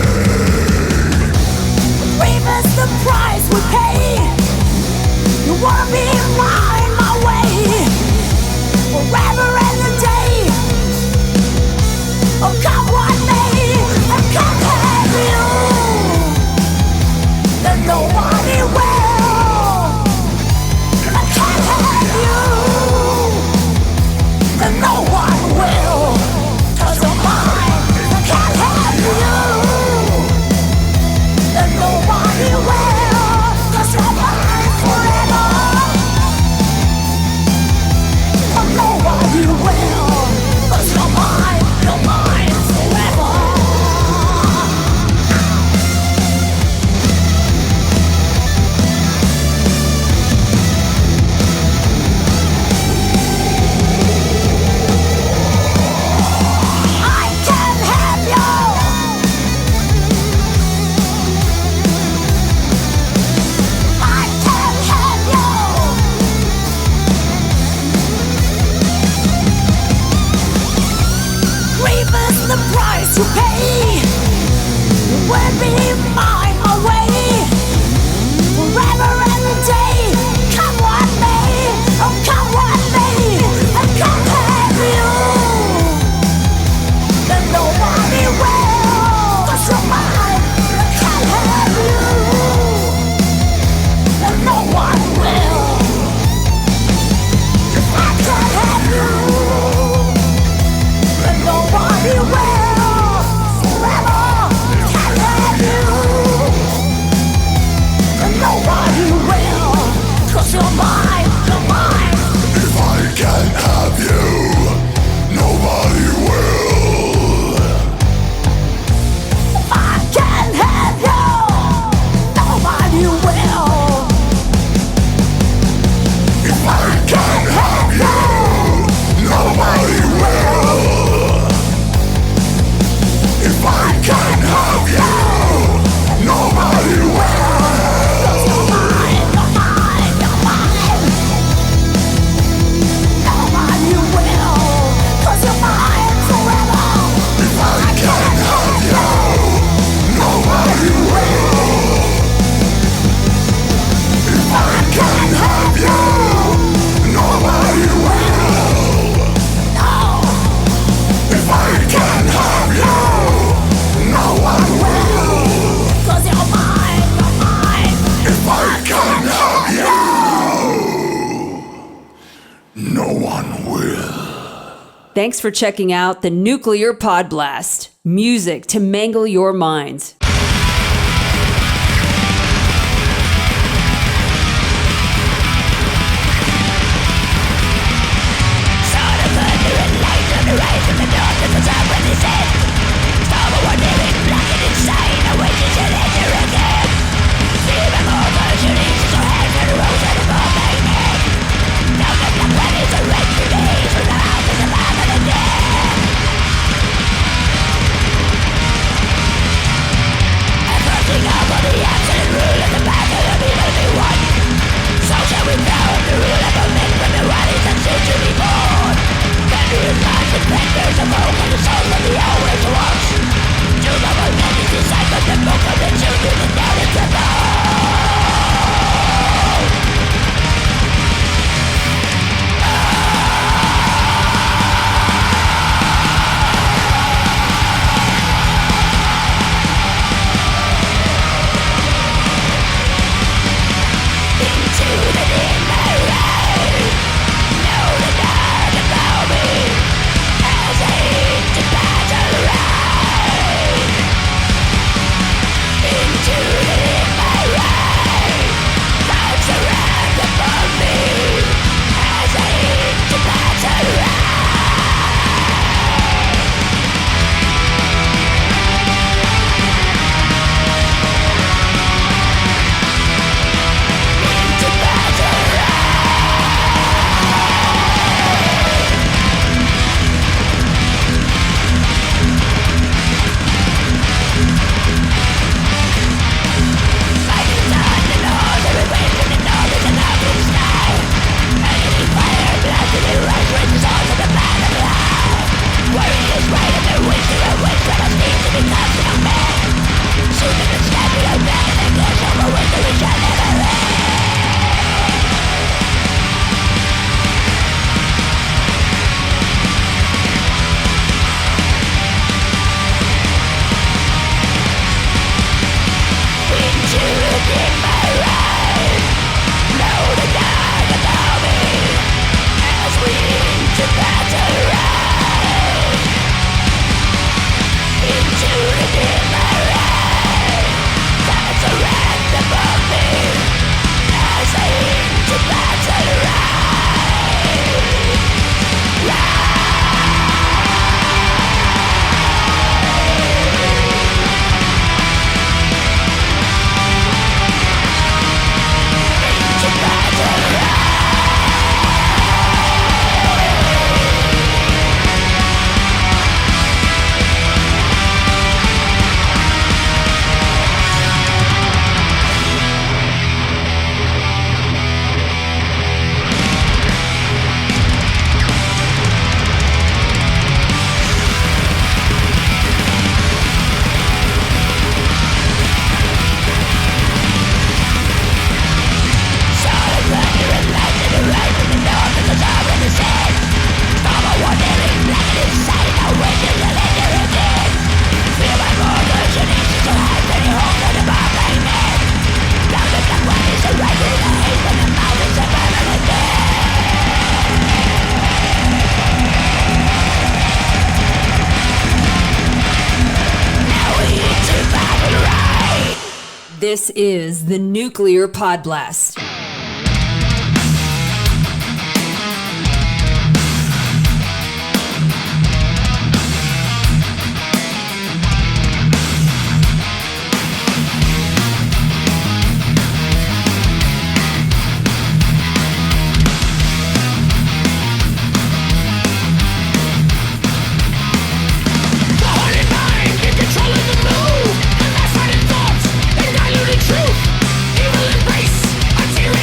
[SPEAKER 2] Grief is the price we pay. You wanna be mine, my way, forever and a day. Oh, come what may, I can't have you, then nobody will. If I can't have you, then no one will. 'Cause you're mine, if I can't have you, then nobody will. 'Cause you're mine forever. Oh, nobody will. 'Cause you're mine forever. I can't have you. I can't have you. Grief is the price you pay. You will be mine, my way, forever and a day. Come what may, oh come what may, I can't have you, then nobody will. 'Cause you're mine, I can't have you, then no one will. If I can't have you, then nobody will. Forever, can't have you.
[SPEAKER 5] Thanks for checking out the Nuclear PODBLAST. Music to mangle your minds. This is the Nuclear PODBLAST.
[SPEAKER 2] Truth, evil embrace, a tear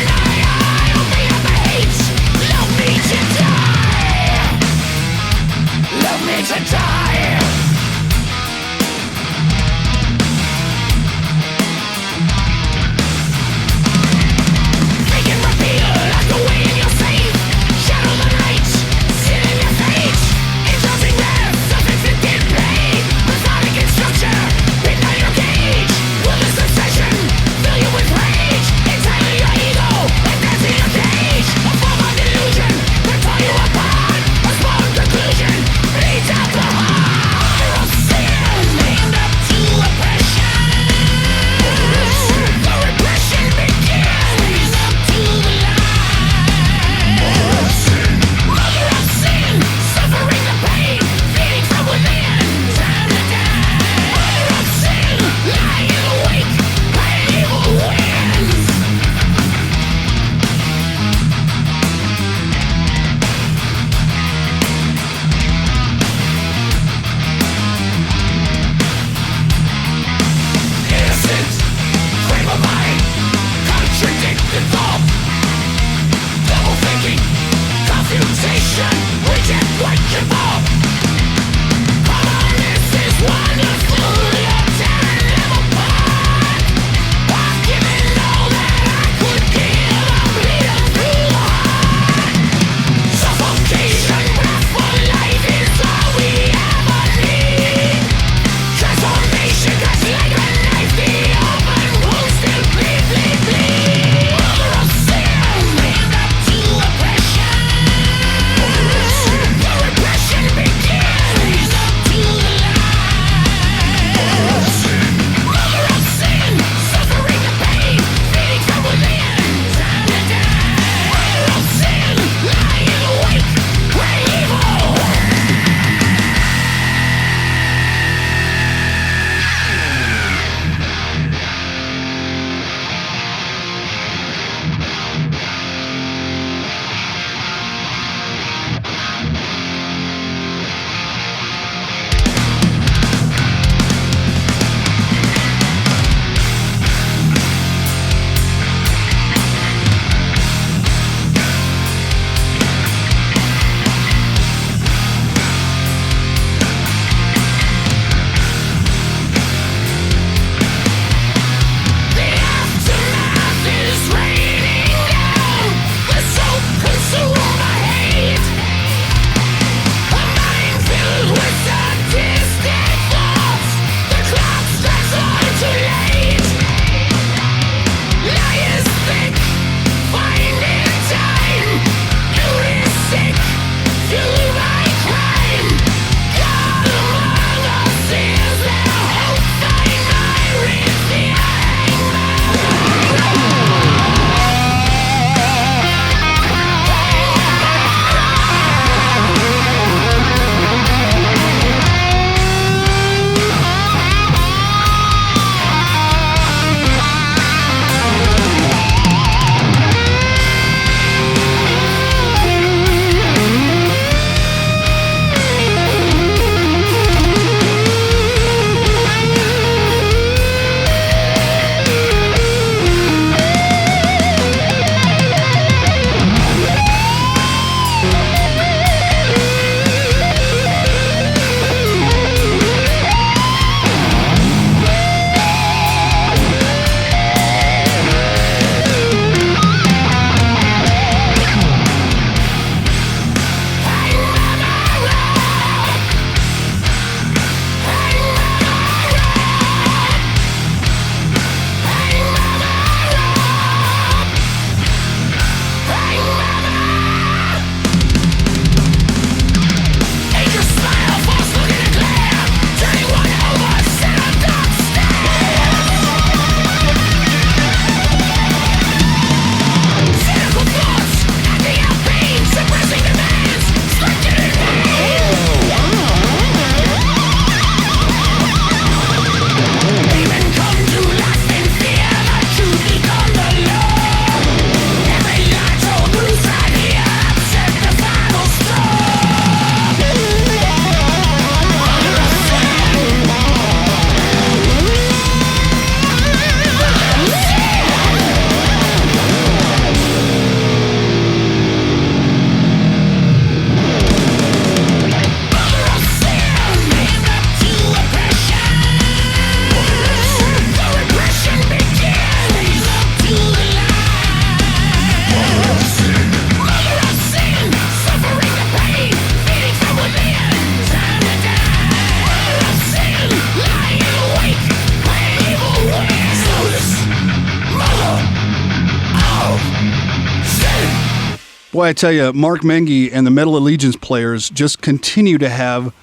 [SPEAKER 1] Boy, I tell you, Mark Mengi and the Metal Allegiance players just continue to have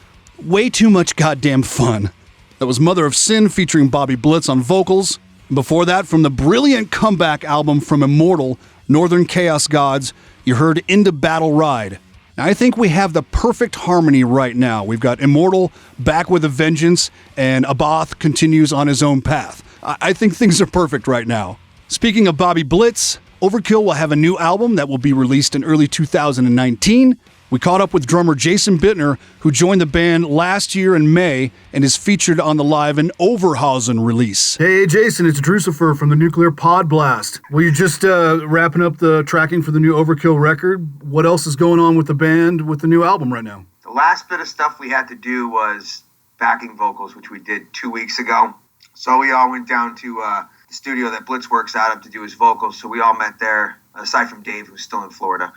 [SPEAKER 1] way too much goddamn fun. That was Mother of Sin featuring Bobby Blitz on vocals. Before that, from the brilliant comeback album from Immortal, Northern Chaos Gods, you heard Into Battle Ride. Now, I think we have the perfect harmony right now. We've got Immortal back with a vengeance, and Abath continues on his own path. I think things are perfect right now. Speaking of Bobby Blitz, Overkill will have a new album that will be released in early 2019. We caught up with drummer Jason Bittner, who joined the band last year in May and is featured on the Live in Overhausen release. Hey, Jason, it's Drucifer from the Nuclear PODBLAST. Well, you're just wrapping up the tracking for the new Overkill record. What else is going on with the band with the new album right now?
[SPEAKER 3] The last bit of stuff we had to do was backing vocals, which we did 2 weeks ago. So we all went down to the studio that Blitz works out of to do his vocals. So we all met there, aside from Dave, who's still in Florida.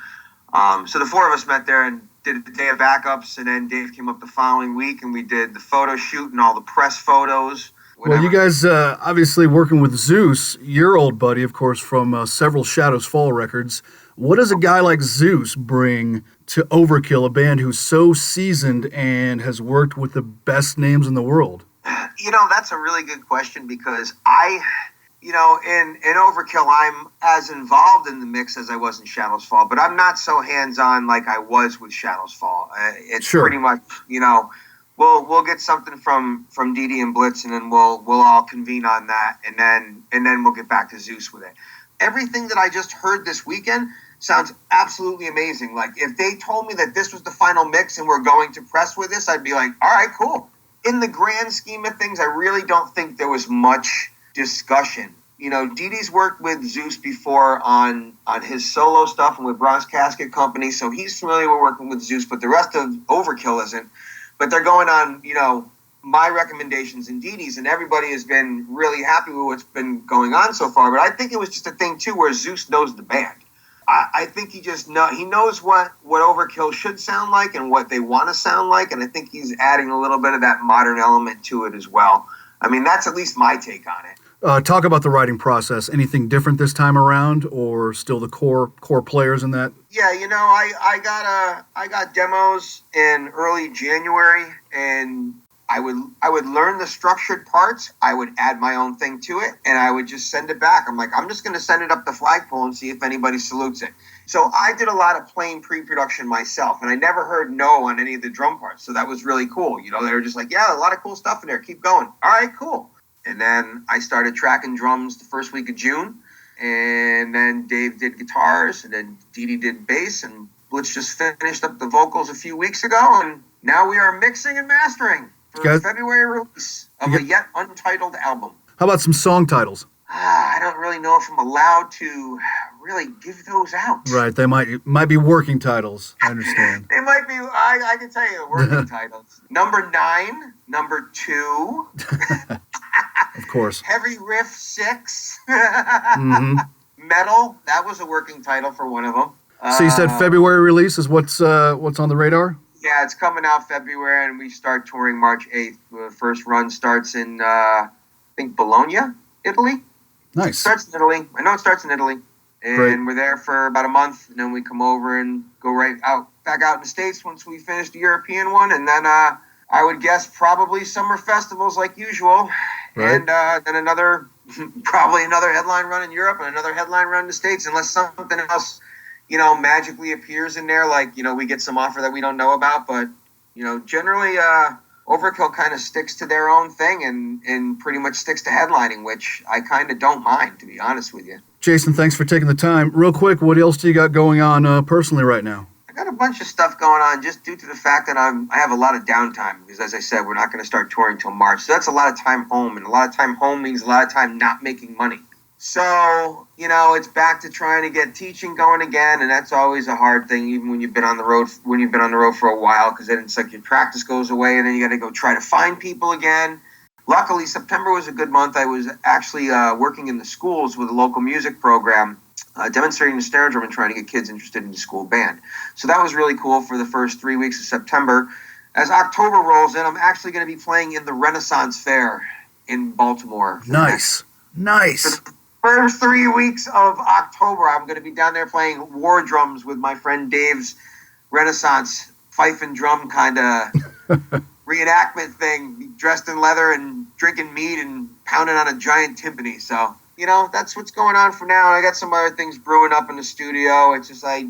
[SPEAKER 3] So the four of us met there and did the day of backups, and then Dave came up the following week, and we did the photo shoot and all the press photos. Whatever.
[SPEAKER 1] Well, you guys obviously working with Zeus, your old buddy, of course, from several Shadows Fall records. What does a guy like Zeus bring to Overkill, a band who's so seasoned and has worked with the best names in the world?
[SPEAKER 3] That's a really good question because in Overkill, I'm as involved in the mix as I was in Shadows Fall, but I'm not so hands-on like I was with Shadows Fall. It's sure. Pretty much, we'll get something from Dee Dee and Blitz, and then we'll all convene on that, and then we'll get back to Zeus with it. Everything that I just heard this weekend sounds absolutely amazing. Like, if they told me that this was the final mix and we're going to press with this, I'd be like, all right, cool. In the grand scheme of things, I really don't think there was much discussion. Dee Dee's worked with Zeus before on his solo stuff and with Bronze Casket Company, so he's familiar with working with Zeus, but the rest of Overkill isn't. But they're going on, my recommendations and Dee Dee's, and everybody has been really happy with what's been going on so far. But I think it was just a thing, too, where Zeus knows the band. I think he knows what Overkill should sound like and what they want to sound like, and I think he's adding a little bit of that modern element to it as well. I mean, that's at least my take on it.
[SPEAKER 1] Talk about the writing process. Anything different this time around, or still the core players in that?
[SPEAKER 3] Yeah, I got demos in early January, and I would learn the structured parts. I would add my own thing to it, and I would just send it back. I'm like, I'm just going to send it up the flagpole and see if anybody salutes it. So I did a lot of plain pre-production myself, and I never heard no on any of the drum parts. So that was really cool. They were just like, yeah, a lot of cool stuff in there. Keep going. All right, cool. And then I started tracking drums the first week of June, and then Dave did guitars, and then Dee Dee did bass, and Blitz just finished up the vocals a few weeks ago, and now we are mixing and mastering for February release of a yet untitled album.
[SPEAKER 1] How about some song titles?
[SPEAKER 3] I don't really know if I'm allowed to really give those out.
[SPEAKER 1] Right, they might be working titles. I understand.
[SPEAKER 3] They might be. I can tell you working titles. Number 9, Number 2.
[SPEAKER 1] Of course.
[SPEAKER 3] Heavy Riff 6.
[SPEAKER 1] Mm-hmm.
[SPEAKER 3] Metal. That was a working title for one of them.
[SPEAKER 1] So you said February release is what's on the radar?
[SPEAKER 3] Yeah, it's coming out February, and we start touring March 8th. The first run starts in, I think, Bologna, Italy.
[SPEAKER 1] Nice.
[SPEAKER 3] It starts in Italy. I know it starts in Italy. And
[SPEAKER 1] Great.
[SPEAKER 3] We're there for about a month, and then we come over and go back out in the States once we finish the European one. And then I would guess probably summer festivals like usual. Right. And then probably another headline run in Europe and another headline run in the States, unless something else, magically appears in there, like, we get some offer that we don't know about. But, generally, Overkill kind of sticks to their own thing and pretty much sticks to headlining, which I kind of don't mind, to be honest with you.
[SPEAKER 1] Jason, thanks for taking the time. Real quick, what else do you got going on personally right now?
[SPEAKER 3] I got a bunch of stuff going on just due to the fact that I have a lot of downtime because, as I said, we're not going to start touring until March. So that's a lot of time home, and a lot of time home means a lot of time not making money. So, it's back to trying to get teaching going again, and that's always a hard thing, even when you've been on the road for a while, because then it's like your practice goes away, and then you got to go try to find people again. Luckily, September was a good month. I was actually working in the schools with a local music program, demonstrating the snare drum and trying to get kids interested in the school band. So that was really cool for the first 3 weeks of September. As October rolls in, I'm actually going to be playing in the Renaissance Fair in Baltimore.
[SPEAKER 1] Nice.
[SPEAKER 7] First 3 weeks of October, I'm going to be down there playing war drums with my friend Dave's Renaissance fife and drum kind of reenactment thing, dressed in leather and drinking mead and pounding on a giant timpani. So, that's what's going on for now. I got some other things brewing up in the studio. It's just the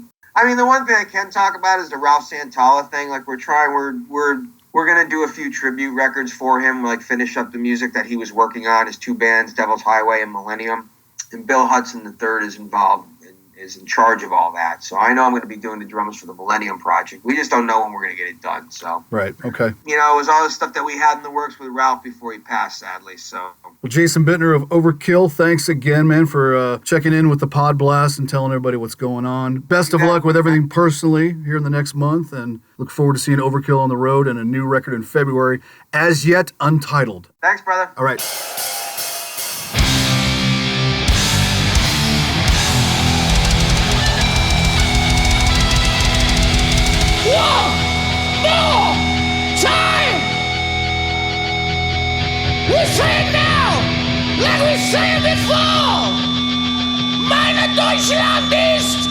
[SPEAKER 7] one thing I can talk about is the Ralph Santalla thing. Like we're going to do a few tribute records for him, like finish up the music that he was working on, his 2 bands, Devil's Highway and Millennium. And Bill Hudson III is involved and is in charge of all that. So I know I'm going to be doing the drums for the Millennium Project. We just don't know when we're going to get it done. So
[SPEAKER 1] Right, okay.
[SPEAKER 7] It was all the stuff that we had in the works with Ralph before he passed, sadly. So.
[SPEAKER 1] Well, Jason Bittner of Overkill, thanks again, man, for checking in with the Pod Blast and telling everybody what's going on. Best of luck with everything personally here in the next month, and look forward to seeing Overkill on the road and a new record in February, as yet untitled.
[SPEAKER 7] Thanks, brother.
[SPEAKER 1] All right.
[SPEAKER 2] One more time! We say it now, like we said it before! Meine Deutschland ist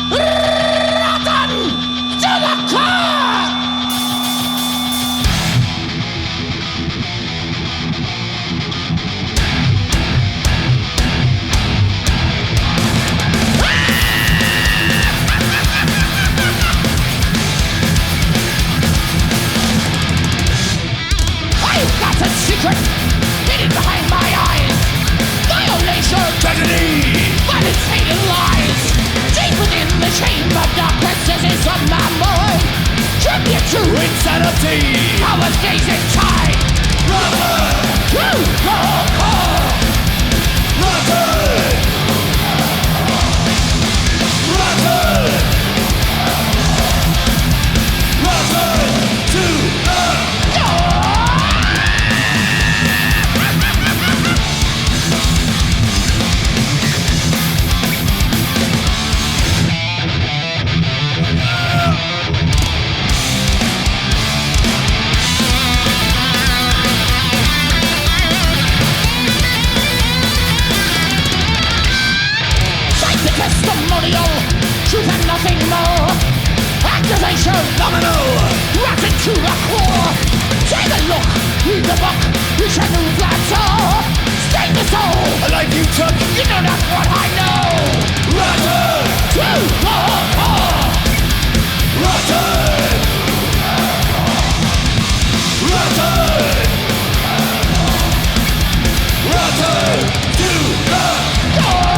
[SPEAKER 2] rotten to the core! Secret hidden behind my eyes. Violation, tragedy, violence, hate and lies. Deep within the chamber of dark recesses of my mind. Tribute to insanity. Our days in time. Rotten to the core. Rotten. Rotten. Rotten to the core. Testimonial, truth and nothing more. Accusation, nominal, rotten to the core. Take a look, read the book, you shall move that soul. State the soul, a life you took, you know not what I know. Rotten to the core. Rotten. Rotten. Rotten to the core.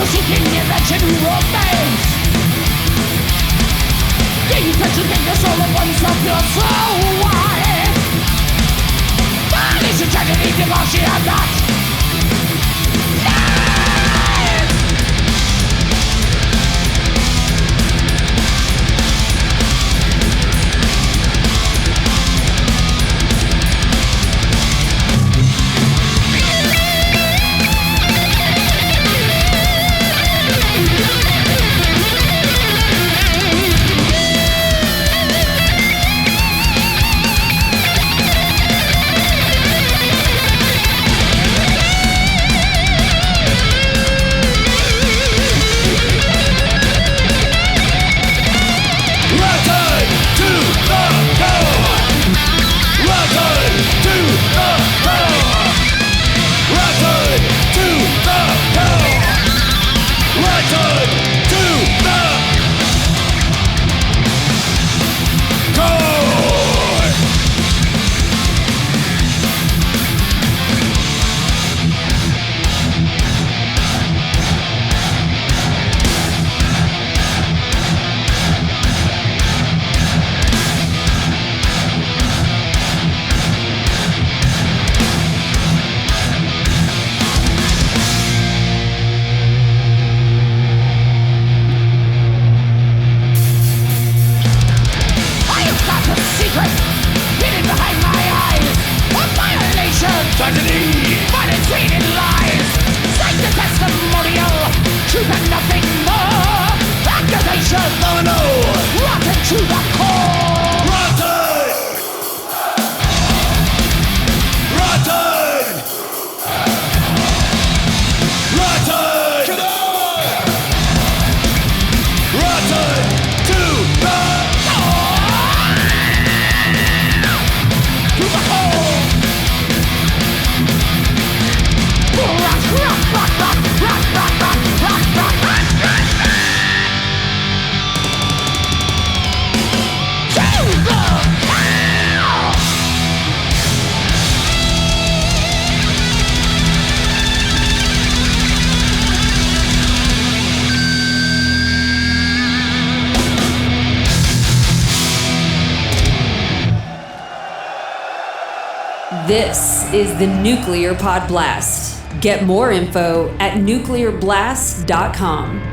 [SPEAKER 2] Seeking invention romance. Deep into the soul of oneself, you're so wide. Violence and tragedy, devotion are not lies.
[SPEAKER 5] This is the Nuclear Pod Blast. Get more info at nuclearblast.com.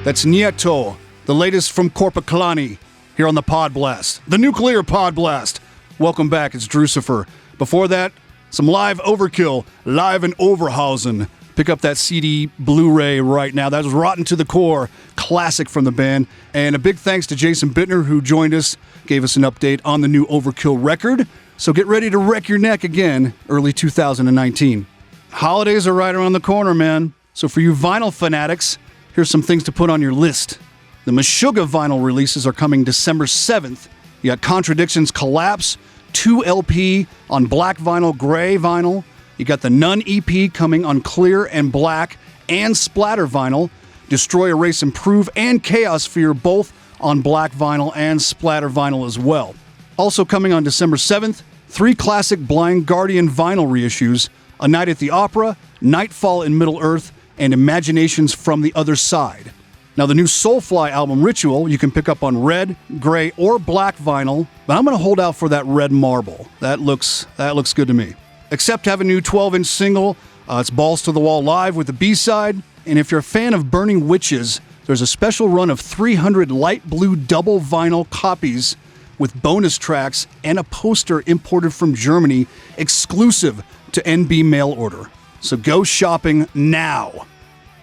[SPEAKER 1] That's Nieto, the latest from Korpiklani, here on the Pod Blast, the Nuclear Pod Blast. Welcome back, it's Drucifer. Before that, some live Overkill, live in Overhausen. Pick up that CD Blu-ray right now. That was Rotten to the Core, classic from the band. And a big thanks to Jason Bittner, who joined us, gave us an update on the new Overkill record. So get ready to wreck your neck again, early 2019. Holidays are right around the corner, man. So for you vinyl fanatics, here's some things to put on your list. The Meshuggah vinyl releases are coming December 7th. You got Contradictions Collapse, 2 LP on black vinyl, gray vinyl. You got the Nun EP coming on clear and black and splatter vinyl. Destroy, Erase, Improve, and Chaos Fear both on black vinyl and splatter vinyl as well. Also coming on December 7th, 3 classic Blind Guardian vinyl reissues, A Night at the Opera, Nightfall in Middle-earth, and Imaginations from the Other Side. Now, the new Soulfly album, Ritual, you can pick up on red, gray, or black vinyl, but I'm going to hold out for that red marble. That looks good to me. Except have a new 12-inch single It's Balls to the Wall Live with the B-side. And if you're a fan of Burning Witches, there's a special run of 300 light blue double vinyl copies with bonus tracks and a poster imported from Germany exclusive to NB mail order. So go shopping now.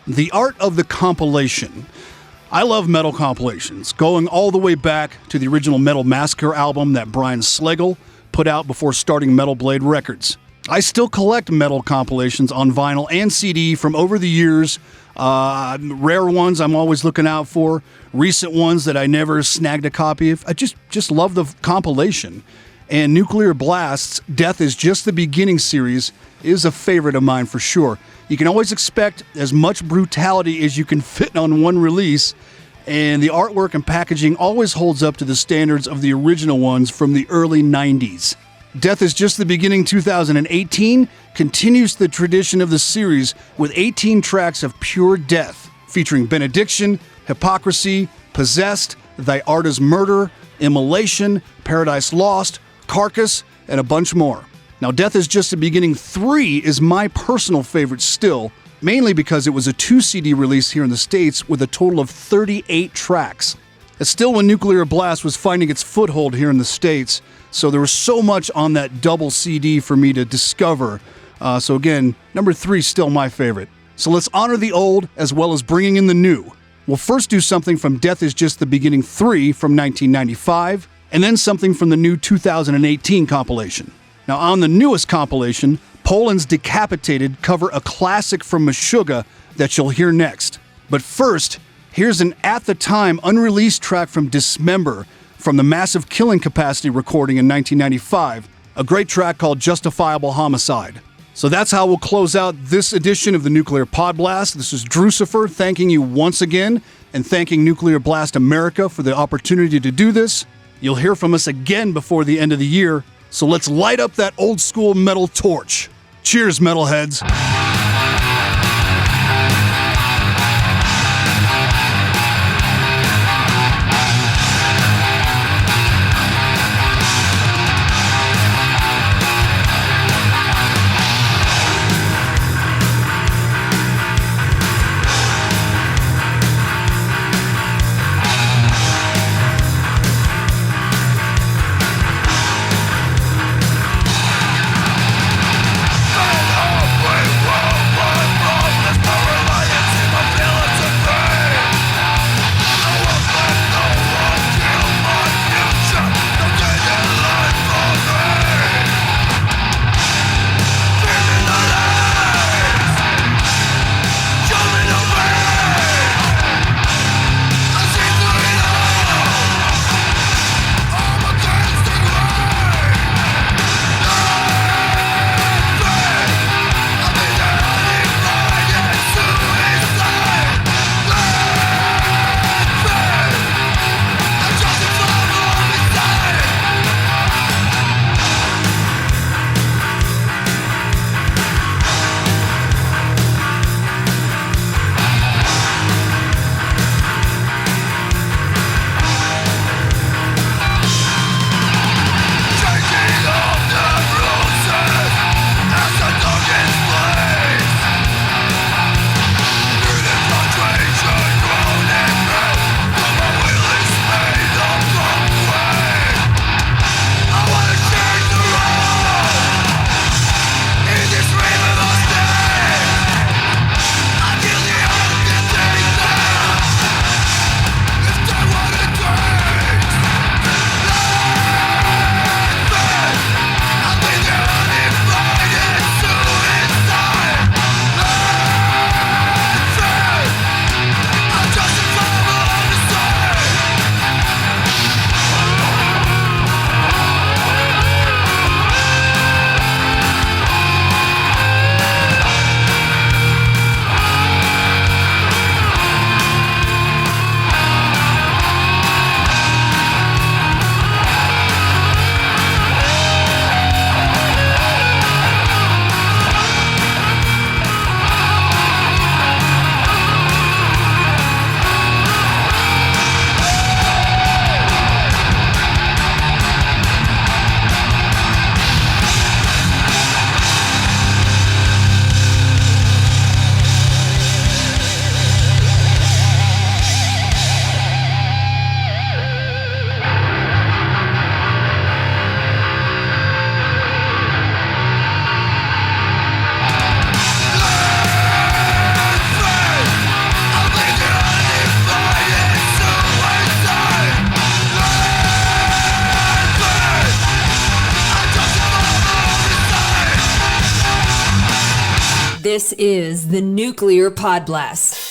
[SPEAKER 1] The art of the compilation. I love metal compilations, going all the way back to the original Metal Massacre album that Brian Schlegel put out before starting Metal Blade Records. I still collect metal compilations on vinyl and CD from over the years. Rare ones I'm always looking out for. Recent ones that I never snagged a copy of. I just love the compilation. And Nuclear Blast's Death is Just the Beginning series is a favorite of mine for sure. You can always expect as much brutality as you can fit on one release, and the artwork and packaging always holds up to the standards of the original ones from the early 90s. Death is Just the Beginning 2018 continues the tradition of the series with 18 tracks of pure death, featuring Benediction, Hypocrisy, Possessed, Thy Art is Murder, Immolation, Paradise Lost, Carcass, and a bunch more. Now, Death is Just the Beginning 3 is my personal favorite still, mainly because it was a 2-CD release here in the States with a total of 38 tracks. It's still when Nuclear Blast was finding its foothold here in the States, so there was so much on that double CD for me to discover. So again, number 3 is still my favorite. So let's honor the old as well as bringing in the new. We'll first do something from Death is Just the Beginning 3 from 1995, and then something from the new 2018 compilation. Now on the newest compilation, Poland's Decapitated cover a classic from Meshuggah that you'll hear next. But first, here's an at the time unreleased track from Dismember from the Massive Killing Capacity recording in 1995, a great track called Justifiable Homicide. So that's how we'll close out this edition of the Nuclear Podblast. This is Drucifer thanking you once again and thanking Nuclear Blast America for the opportunity to do this. You'll hear from us again before the end of the year, so let's light up that old school metal torch. Cheers, metalheads.
[SPEAKER 6] Fed up with
[SPEAKER 5] is the Nuclear PODBLAST.